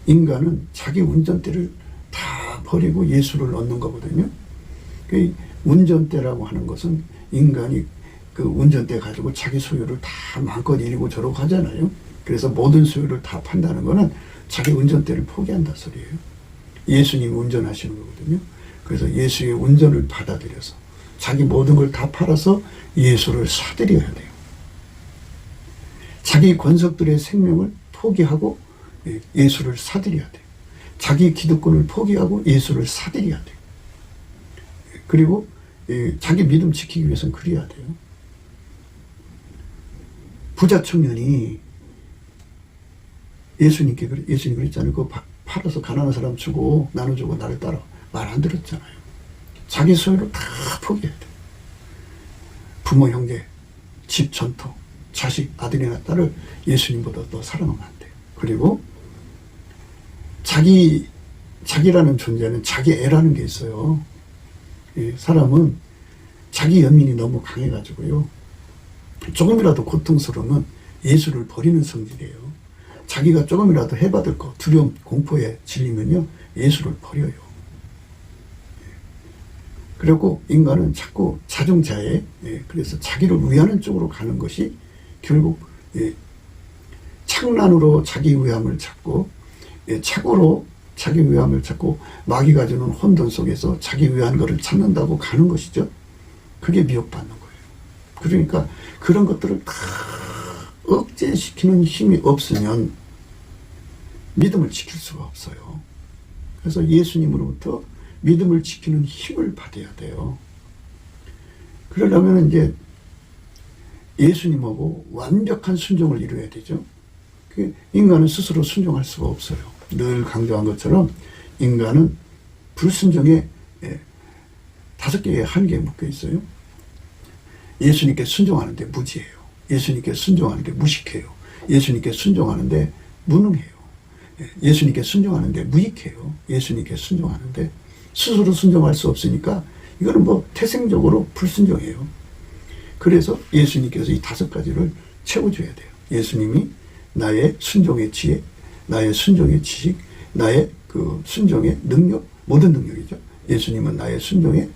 인간은 자기 운전대를 다 버리고 예수를 얻는 거거든요. 그 운전대라고 하는 것은 인간이 그 운전대 가지고 자기 소유를 다 마음껏 이리고 저러고 하잖아요. 그래서 모든 소유를 다 판다는 거는 자기 운전대를 포기한다 소리예요. 예수님이 운전하시는 거거든요. 그래서 예수의 운전을 받아들여서 자기 모든 걸 다 팔아서 예수를 사들여야 돼요. 자기 권속들의 생명을 포기하고 예수를 사들여야 돼요. 자기 기득권을 포기하고 예수를 사들여야 돼요. 그리고 자기 믿음 지키기 위해서는 그래야 돼요. 부자 청년이 예수님 그랬잖아요. 그거 팔아서 가난한 사람 주고 나눠주고 나를 따라 말 안 들었잖아요. 자기 소유를 다 포기해야 돼요. 부모, 형제, 집, 전토, 자식, 아들이나 딸을 예수님보다 더 사랑하면 안 돼요. 그리고 자기라는 존재는 자기 애라는 게 있어요. 사람은 자기 연민이 너무 강해가지고요. 조금이라도 고통스러우면 예수를 버리는 성질이에요. 자기가 조금이라도 해받을 거, 두려움, 공포에 질리면요, 예수를 버려요. 그리고 인간은 자꾸 자중자애, 그래서 자기를 위하는 쪽으로 가는 것이 결국 창란으로 자기 위함을 찾고, 착오로 자기 위함을 찾고, 마귀가 주는 혼돈 속에서 자기 위한 것을 찾는다고 가는 것이죠. 그게 미혹받는 거예요. 그러니까 그런 것들을 다 억제시키는 힘이 없으면 믿음을 지킬 수가 없어요. 그래서 예수님으로부터 믿음을 지키는 힘을 받아야 돼요. 그러려면 이제 예수님하고 완벽한 순종을 이루어야 되죠. 인간은 스스로 순종할 수가 없어요. 늘 강조한 것처럼 인간은 불순종에 5개의 한계에 묶여 있어요. 예수님께 순종하는데 무지해요. 예수님께 순종하는데 무식해요. 예수님께 순종하는데 무능해요. 예수님께 순종하는데 무익해요. 예수님께 순종하는데 스스로 순종할 수 없으니까 이거는 뭐 태생적으로 불순종해요. 그래서 예수님께서 이 5가지를 채워줘야 돼요. 예수님이 나의 순종의 지혜, 나의 순종의 지식, 나의 그 순종의 능력, 모든 능력이죠. 예수님은 나의 순종의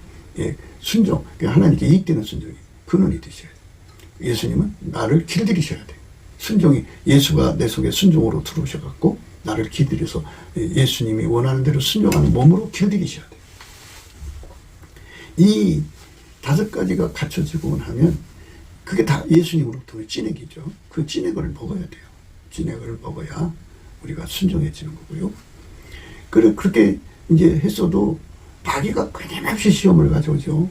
순종, 하나님께 이익되는 순종이 근원이 되셔야 돼요. 예수님은 나를 길들이셔야 돼요. 순종이, 예수가 내 속에 순종으로 들어오셔갖고 나를 길들여서 예수님이 원하는 대로 순종하는 몸으로 길들이셔야 돼요. 이 5가지가 갖춰지고 나면 그게 다 예수님으로부터의 찐액이죠. 그 찐액을 먹어야 돼요. 찐액을 먹어야 우리가 순종해지는 거고요. 그렇게 이제 했어도 마귀가 끊임없이 시험을 가져오죠.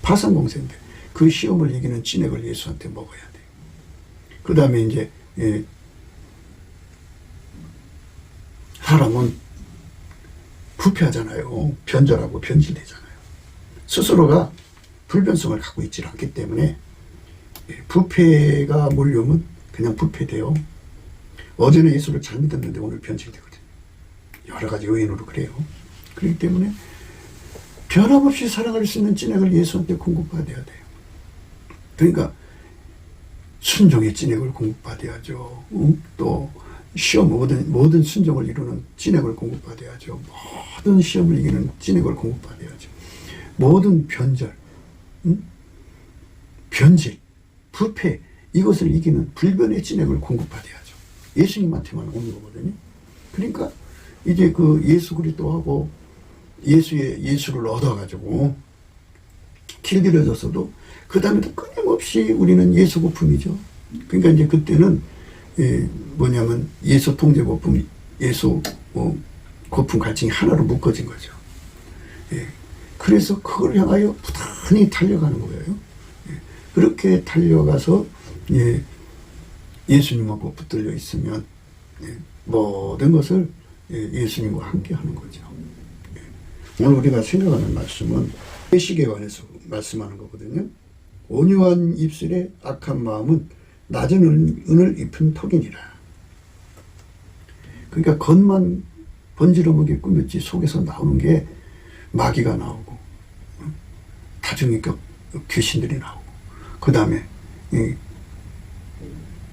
파상공세인데 그 시험을 이기는 찐액을 예수한테 먹어야 돼요. 그 다음에 이제 사람은 부패하잖아요. 변절하고 변질되잖아요. 스스로가 불변성을 갖고 있지 않기 때문에 부패가 몰려오면 그냥 부패돼요. 어제는 예수를 잘 믿었는데 오늘 변질되거든요. 여러 가지 요인으로 그래요. 그렇기 때문에 변함없이 살아갈 수 있는 찐액을 예수한테 공급받아야 돼요. 그러니까 순종의 찐액을 공급받아야죠. 또 시험, 모든 순종을 이루는 찐액을 공급받아야죠. 모든 시험을 이기는 찐액을 공급받아야죠. 모든 변절, 변질, 부패, 이것을 이기는 불변의 찐액을 공급받아야죠. 예수님한테만 오는 거거든요. 그러니까 이제 그 예수 그리스도하고 예수를 얻어가지고 길들여졌어도 그 다음에도 끊임없이 우리는 예수 고품이죠. 그러니까 이제 그때는 뭐냐면 예수 통제 고품, 예수 고품 갈증이 하나로 묶어진 거죠. 그래서 그걸 향하여 부단히 달려가는 거예요. 그렇게 달려가서 예수님하고 붙들려 있으면 모든 것을 예수님과 함께 하는 거죠. 오늘 우리가 생각하는 말씀은 회식에 관해서 말씀하는 거거든요. 온유한 입술에 악한 마음은 낮은 은을 입힌 턱이니라. 그러니까 겉만 번지르르게 꾸몄지 속에서 나오는 게 마귀가 나오고 다중인격 귀신들이 나오고 그 다음에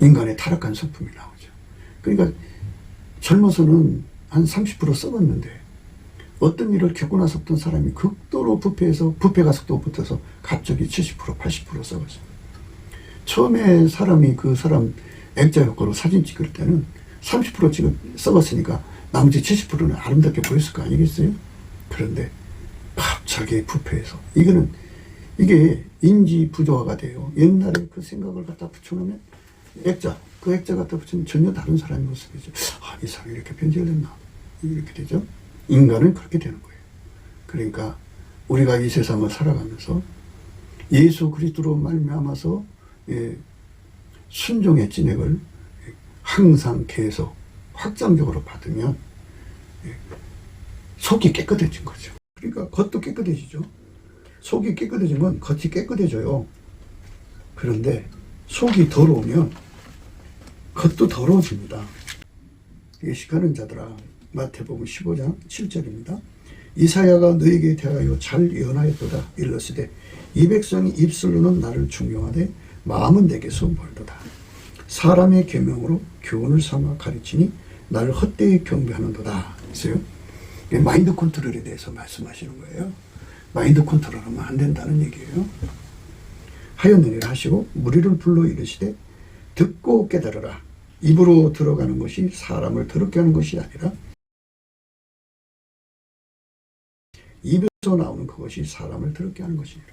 인간의 타락한 성품이 나오죠. 그러니까 젊어서는 한 30% 썩었는데 어떤 일을 겪고 나서부터 사람이 극도로 부패해서 부패가 속도 붙어서 갑자기 70% 80% 썩었어요. 처음에 사람이 그 사람 액자 효과로 사진 찍을 때는 30% 지금 썩었으니까 나머지 70%는 아름답게 보였을 거 아니겠어요? 그런데 갑자기 부패해서 이게 인지 부조화가 돼요. 옛날에 그 생각을 갖다 붙여놓으면 그 액자 갖다 붙이면 전혀 다른 사람의 모습이죠. 이 사람이 이렇게 변질됐나? 이렇게 되죠. 인간은 그렇게 되는 거예요. 그러니까 우리가 이 세상을 살아가면서 예수 그리스도로 말미암아서 순종의 찐액을 항상 계속 확장적으로 받으면 속이 깨끗해진 거죠. 그러니까 겉도 깨끗해지죠. 속이 깨끗해지면 겉이 깨끗해져요. 그런데 속이 더러우면 겉도 더러워집니다. 예식하는 자들아, 마태복음 15장 7절입니다. 이사야가 너에게 대하여 잘 예언하였도다. 일러스되 이 백성이 입술로는 나를 존경하되 마음은 내게서 멀도다. 사람의 계명으로 교훈을 삼아 가르치니 나를 헛되이 경배하는도다. 있어요. 마인드 컨트롤에 대해서 말씀하시는 거예요. 마인드 컨트롤하면 안 된다는 얘기예요. 하였느니라 하시고 무리를 불러 이르시되 듣고 깨달으라. 입으로 들어가는 것이 사람을 더럽게 하는 것이 아니라 입에서 나오는 그것이 사람을 더럽게 하는 것이니라.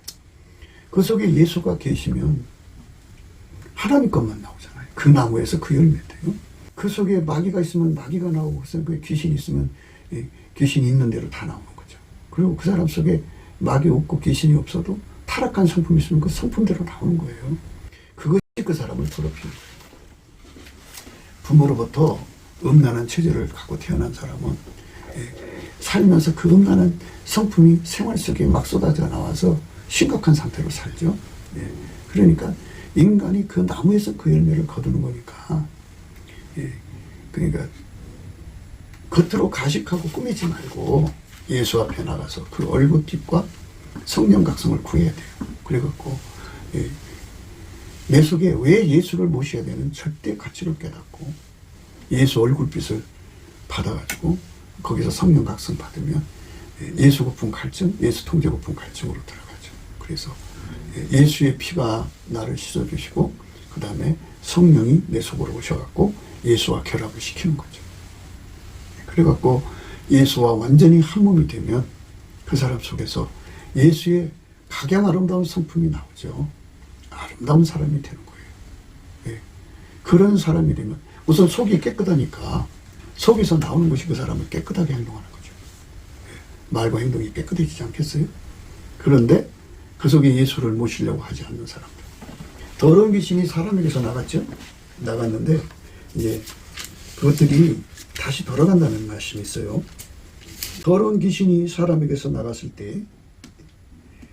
그 속에 예수가 계시면 하나님 것만 나오잖아요. 그 나무에서 그 열매인데요. 그 속에 마귀가 있으면 마귀가 나오고, 그 귀신이 있으면 귀신이 있는 대로 다 나오는 거죠. 그리고 그 사람 속에 마귀 없고 귀신이 없어도 타락한 성품이 있으면 그 성품대로 나오는 거예요. 그것이 그 사람을 더럽히는 거예요. 부모로부터 음란한 체질을 갖고 태어난 사람은 살면서 그 음란한 성품이 생활 속에 막 쏟아져 나와서 심각한 상태로 살죠. 그러니까 인간이 그 나무에서 그 열매를 거두는 거니까, 그러니까 겉으로 가식하고 꾸미지 말고 예수 앞에 나가서 그 얼굴빛과 성령 각성을 구해야 돼요. 그래갖고 내 속에 왜 예수를 모셔야 되는 절대 가치를 깨닫고 예수 얼굴빛을 받아가지고 거기서 성령 각성 받으면 예수 고품 갈증, 예수 통제 고품 갈증으로 들어가죠. 그래서 예수의 피가 나를 씻어주시고 그 다음에 성령이 내 속으로 오셔갖고 예수와 결합을 시키는 거죠. 그래갖고 예수와 완전히 한 몸이 되면 그 사람 속에서 예수의 각양 아름다운 성품이 나오죠. 아름다운 사람이 되는 거예요. 그런 사람이 되면 우선 속이 깨끗하니까 속에서 나오는 것이 그 사람을 깨끗하게 행동하는 거죠. 말과 행동이 깨끗해지지 않겠어요? 그런데 그 속에 예수를 모시려고 하지 않는 사람들. 더러운 귀신이 사람에게서 나갔죠. 나갔는데 이제 그것들이 다시 돌아간다는 말씀이 있어요. 더러운 귀신이 사람에게서 나갔을 때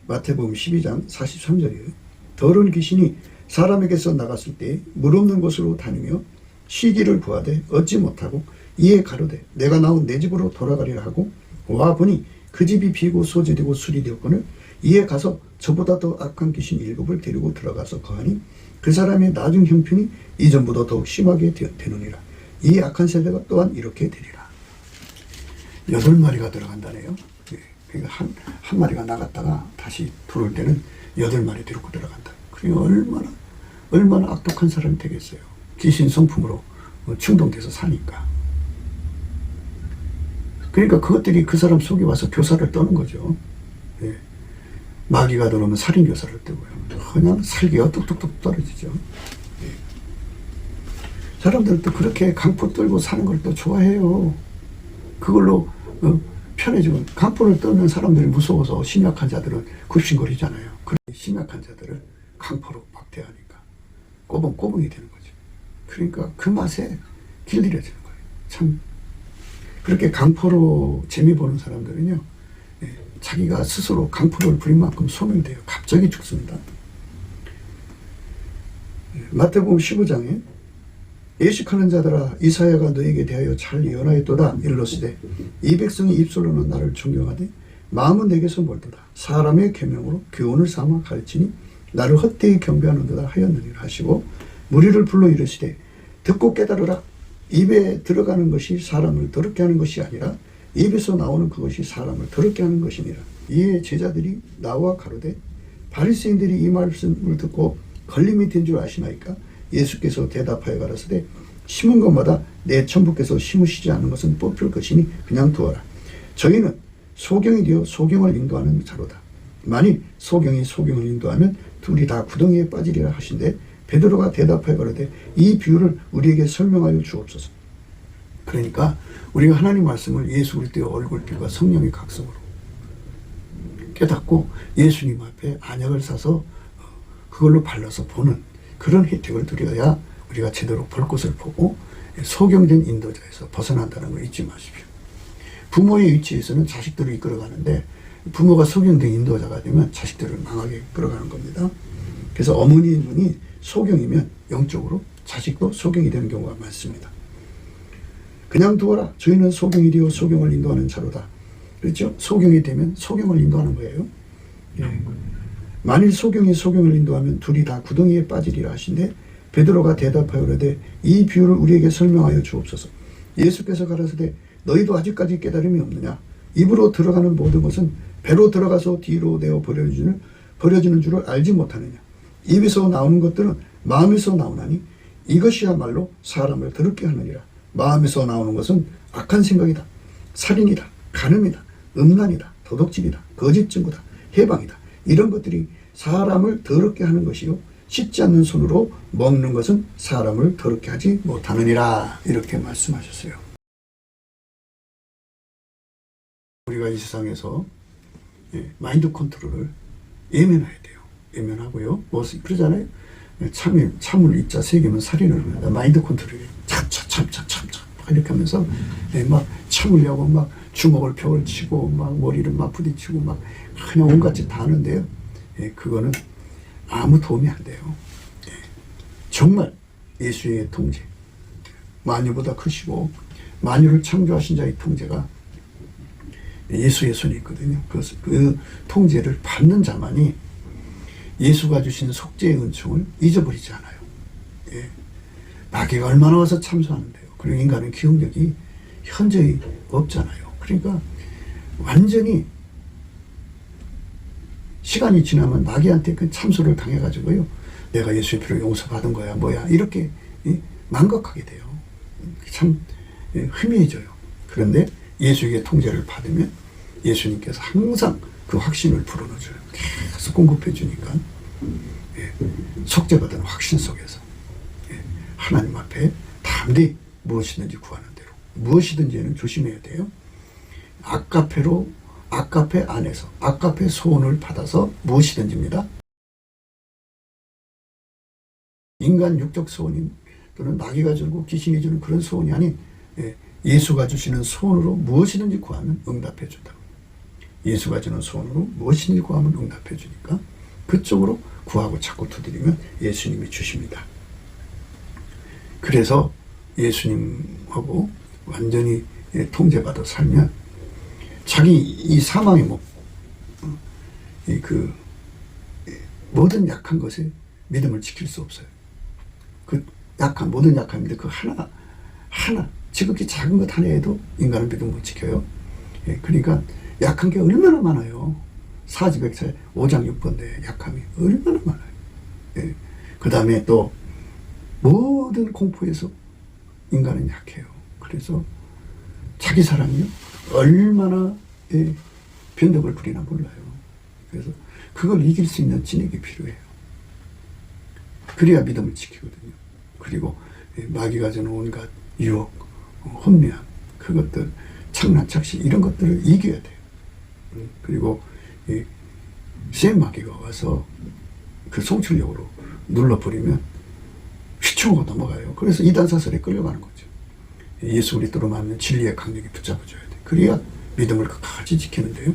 마태복음 12장 43절이에요. 더러운 귀신이 사람에게서 나갔을 때 물 없는 곳으로 다니며 쉬기를 구하되 얻지 못하고 이에 가로되 내가 나온 내 집으로 돌아가리라 하고 와 보니 그 집이 비고 소재되고 술이 되었거늘 이에 가서 저보다 더 악한 귀신 7을 데리고 들어가서 거하니 그 사람의 나중 형편이 이전보다 더욱 심하게 되느니라. 이 악한 세대가 또한 이렇게 되리라. 8마리가 들어간다네요. 그러니까 한 마리가 나갔다가 다시 들어올 때는 8마리 데리고 들어간다. 그러니까 얼마나 악독한 사람이 되겠어요. 귀신 성품으로 충동돼서 사니까. 그러니까 그것들이 그 사람 속에 와서 교사를 떠는 거죠. 마귀가 들어오면 살인 교사를 뜨고요. 그냥 살기가 뚝뚝뚝 떨어지죠. 사람들은 또 그렇게 강포 떨고 사는 걸 또 좋아해요. 그걸로 편해지면 강포를 떨면 사람들이 무서워서 심약한 자들은 굽신거리잖아요. 그런 심약한 자들을 강포로 박대하니까 꼬봉꼬봉이 되는 거죠. 그러니까 그 맛에 길들여지는 거예요. 참 그렇게 강포로 재미 보는 사람들은요, 자기가 스스로 강포를 부린 만큼 소멸돼요. 갑자기 죽습니다. 마태복음 15장에 예식하는 자들아 이사야가 너에게 대하여 잘 예언하였도다 일러시되 이 백성이 입술로는 나를 존경하되 마음은 내게서 멀도다. 사람의 계명으로 교훈을 삼아 가르치니 나를 헛되이 경배하는도다 하였느니라 하시고 무리를 불러 이르시되 듣고 깨달으라. 입에 들어가는 것이 사람을 더럽게 하는 것이 아니라 입에서 나오는 그것이 사람을 더럽게 하는 것이니라. 이에 제자들이 나와 가로되 바리새인들이 이 말씀을 듣고 걸림이 된 줄 아시나이까? 예수께서 대답하여 가라사대 심은 것마다 내 천부께서 심으시지 않은 것은 뽑힐 것이니 그냥 두어라. 저희는 소경이 되어 소경을 인도하는 자로다. 만일 소경이 소경을 인도하면 둘이 다 구덩이에 빠지리라 하신대 베드로가 대답하여 가로되 이 비유를 우리에게 설명하여 주옵소서. 그러니까 우리가 하나님 말씀을 예수 그리스도의 얼굴빛과 성령의 각성으로 깨닫고 예수님 앞에 안약을 사서 그걸로 발라서 보는 그런 혜택을 누려야 우리가 제대로 볼 것을 보고 소경된 인도자에서 벗어난다는 걸 잊지 마십시오. 부모의 위치에서는 자식들을 이끌어가는데 부모가 소경된 인도자가 되면 자식들을 망하게 이끌어가는 겁니다. 그래서 어머니분이 소경이면 영적으로 자식도 소경이 되는 경우가 많습니다. 그냥 두어라. 저희는 소경이 되어 소경을 인도하는 자로다. 그렇죠? 소경이 되면 소경을 인도하는 거예요. 만일 소경이 소경을 인도하면 둘이 다 구덩이에 빠지리라 하신데 베드로가 대답하여 그러되 이 비유를 우리에게 설명하여 주옵소서. 예수께서 가라사대 너희도 아직까지 깨달음이 없느냐? 입으로 들어가는 모든 것은 배로 들어가서 뒤로 내어 버려지는 줄을 알지 못하느냐. 입에서 나오는 것들은 마음에서 나오나니 이것이야말로 사람을 더럽게 하느니라. 마음에서 나오는 것은 악한 생각이다, 살인이다, 간음이다, 음란이다, 도둑질이다, 거짓 증거다, 해방이다. 이런 것들이 사람을 더럽게 하는 것이요 씻지 않는 손으로 먹는 것은 사람을 더럽게 하지 못하느니라. 이렇게 말씀하셨어요. 우리가 이 세상에서 마인드 컨트롤을 예면해야 돼요. 예면하고요. 뭐 그러잖아요. 참을 이자 세 개면 살인을 합니다. 마인드 컨트롤이에요. 참차 이렇게 하면서 막 참으려고 막 주먹을 벽을 치고 막 머리를 막 부딪히고 막 그냥 온갖 짓 다 하는데요. 그거는 아무 도움이 안 돼요. 정말 예수의 통제, 만유보다 크시고 만유를 창조하신 자의 통제가 예수의 손에 있거든요. 그 통제를 받는 자만이 예수가 주신 속죄의 은총을 잊어버리지 않아요. 마귀가 얼마나 와서 참소하는데요. 그리고 인간의 기억력이 현저히 없잖아요. 그러니까 완전히 시간이 지나면 마귀한테 그 참소를 당해가지고요. 내가 예수의 피로 용서받은 거야 뭐야 이렇게 망각하게 돼요. 참 희미해져요. 그런데 예수에게 통제를 받으면 예수님께서 항상 그 확신을 불어넣어줘요. 계속 공급해 주니까 속죄받은 확신 속에서 하나님 앞에 담대히 무엇이든지 구하는 대로, 무엇이든지는 조심해야 돼요. 아까페 안에서 아까페 소원을 받아서 무엇이든지입니다. 인간 육적 소원인 또는 마귀가 주고 귀신이 주는 그런 소원이 아닌 예수가 주시는 소원으로 무엇이든지 구하면 응답해 준다. 예수가 주는 소원으로 무엇이든지 구하면 응답해 주니까 그쪽으로 구하고 자꾸 두드리면 예수님이 주십니다. 그래서 예수님하고 완전히 통제받아 살면 자기 이 사망의 몸, 그 모든 약한 것에 믿음을 지킬 수 없어요. 그 모든 약함인데 그 하나 지극히 작은 것 하나에도 인간은 믿음 못 지켜요. 그러니까 약한 게 얼마나 많아요. 사지백사의 5장 6번대 약함이 얼마나 많아요. 그 다음에 또 모든 공포에서 인간은 약해요. 그래서 자기 사랑이요 얼마나 변덕을 부리나 몰라요. 그래서 그걸 이길 수 있는 진액이 필요해요. 그래야 믿음을 지키거든요. 그리고 마귀가 주는 온갖 유혹, 혼미함, 그것들, 창난착시 이런 것들을 이겨야 돼요. 그리고 센 마귀가 와서 그 송출력으로 눌러버리면 휘청하고 넘어가요. 그래서 이단사설에 끌려가는 거죠. 예수 그리스도로 만든 진리의 강력이 붙잡아줘야 돼. 그래야 믿음을 끝까지 지키는데요.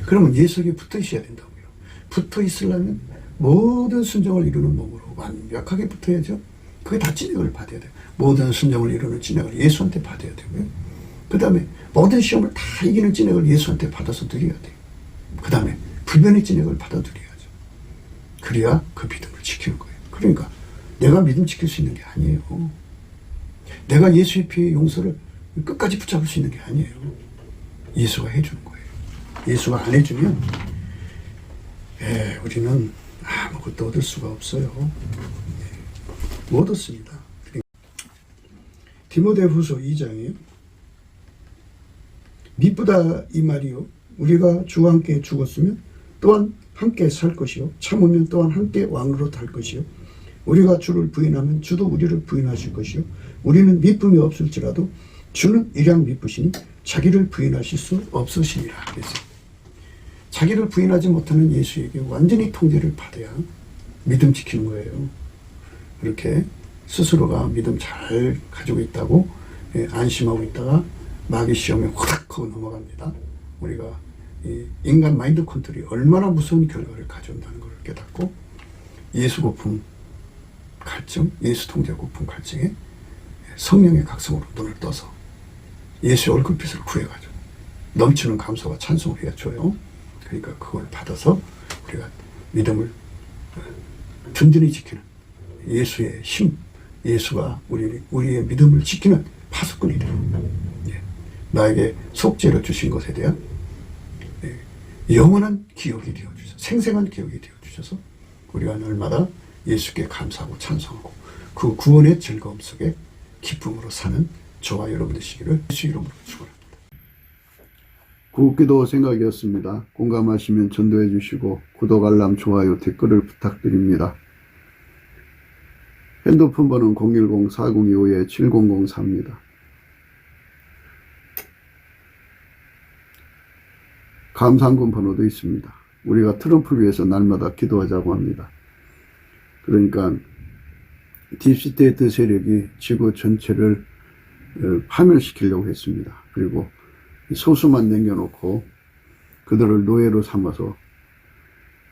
그러면 예수에게 붙어 있어야 된다고요. 붙어 있으려면 모든 순종을 이루는 몸으로 완벽하게 붙어야죠. 그게 다 진액을 받아야 돼요. 모든 순종을 이루는 진액을 예수한테 받아야 되고요. 그 다음에 모든 시험을 다 이기는 진액을 예수한테 받아서 드려야 돼요. 그 다음에 불변의 진액을 받아들여야죠. 그래야 그 믿음을 지키는 거예요. 그러니까 내가 믿음 지킬 수 있는 게 아니에요. 내가 예수의 피의 용서를 끝까지 붙잡을 수 있는 게 아니에요. 예수가 해주는 거예요. 예수가 안 해주면 우리는 아무것도 얻을 수가 없어요. 못 얻습니다. 디모데후서 2장이요. 미쁘다 이 말이요. 우리가 주와 함께 죽었으면 또한 함께 살 것이요. 참으면 또한 함께 왕으로 탈 것이요. 우리가 주를 부인하면 주도 우리를 부인하실 것이요. 우리는 미쁨이 없을지라도 주는 일양 미쁘시니 자기를 부인하실 수 없으시니라. 그래서 자기를 부인하지 못하는 예수에게 완전히 통제를 받아야 믿음 지키는 거예요. 이렇게 스스로가 믿음 잘 가지고 있다고 안심하고 있다가 마귀 시험에 확 하고 넘어갑니다. 우리가 인간 마인드 컨트롤이 얼마나 무서운 결과를 가져온다는 걸 깨닫고 예수 고품 갈증, 예수 통제 고품 갈증에 성령의 각성으로 눈을 떠서 예수의 얼굴빛을 구해가지고 넘치는 감사와 찬송을 해줘요. 그러니까 그걸 받아서 우리가 믿음을 든든히 지키는 예수의 힘, 예수가 우리의 믿음을 지키는 파수꾼이 돼요. 나에게 속죄를 주신 것에 대한 영원한 기억이 되어주셔서, 생생한 기억이 되어주셔서 우리가 날마다 예수께 감사하고 찬송하고 그 구원의 즐거움 속에 기쁨으로 사는 저와 여러분 되시기를 예수 이름으로 축원합니다. 구기도 생각이었습니다. 공감하시면 전도해 주시고 구독, 알람, 좋아요, 댓글을 부탁드립니다. 핸드폰 번호는 010-4025-7004입니다. 감사한금 번호도 있습니다. 우리가 트럼프를 위해서 날마다 기도하자고 합니다. 그러니까 딥스테이트 세력이 지구 전체를 파멸시키려고 했습니다. 그리고 소수만 남겨놓고 그들을 노예로 삼아서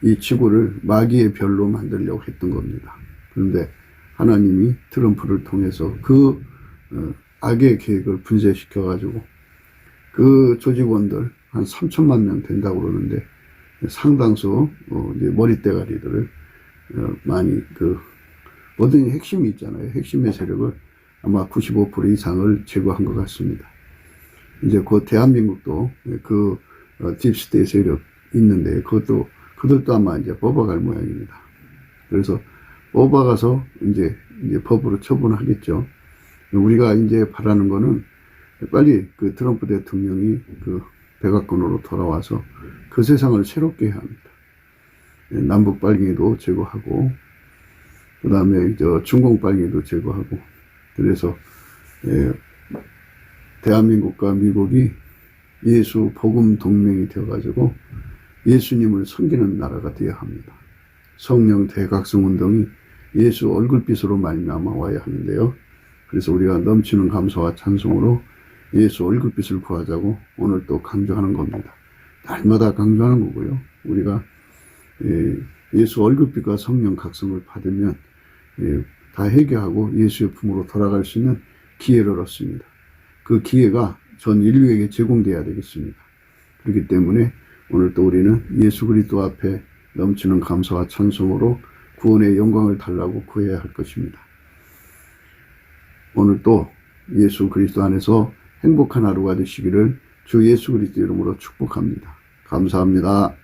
이 지구를 마귀의 별로 만들려고 했던 겁니다. 그런데 하나님이 트럼프를 통해서 그 악의 계획을 분쇄시켜가지고 그 조직원들 한 3천만 명 된다고 그러는데 상당수 이제 머리대가리들을 많이 어떤 핵심이 있잖아요. 핵심의 세력을 아마 95% 이상을 제거한 것 같습니다. 이제 곧 대한민국도 그 딥스테이트 세력 있는데 그들도 아마 이제 뽑아갈 모양입니다. 그래서 뽑아가서 이제 법으로 처분하겠죠. 우리가 이제 바라는 거는 빨리 그 트럼프 대통령이 그 백악관으로 돌아와서 그 세상을 새롭게 해야 합니다. 남북 빨갱이도 제거하고, 그 다음에 중공 빨갱이도 제거하고, 그래서 대한민국과 미국이 예수 복음 동맹이 되어가지고 예수님을 섬기는 나라가 되어야 합니다. 성령 대각성 운동이 예수 얼굴빛으로 말미암아 와야 하는데요. 그래서 우리가 넘치는 감사와 찬송으로 예수 얼굴빛을 구하자고 오늘 또 강조하는 겁니다. 날마다 강조하는 거고요. 우리가 예수 얼굴빛과 성령 각성을 받으면 다 해결하고 예수의 품으로 돌아갈 수 있는 기회를 얻습니다. 그 기회가 전 인류에게 제공돼야 되겠습니다. 그렇기 때문에 오늘 또 우리는 예수 그리스도 앞에 넘치는 감사와 찬송으로 구원의 영광을 달라고 구해야 할 것입니다. 오늘 또 예수 그리스도 안에서 행복한 하루가 되시기를 주 예수 그리스도 이름으로 축복합니다. 감사합니다.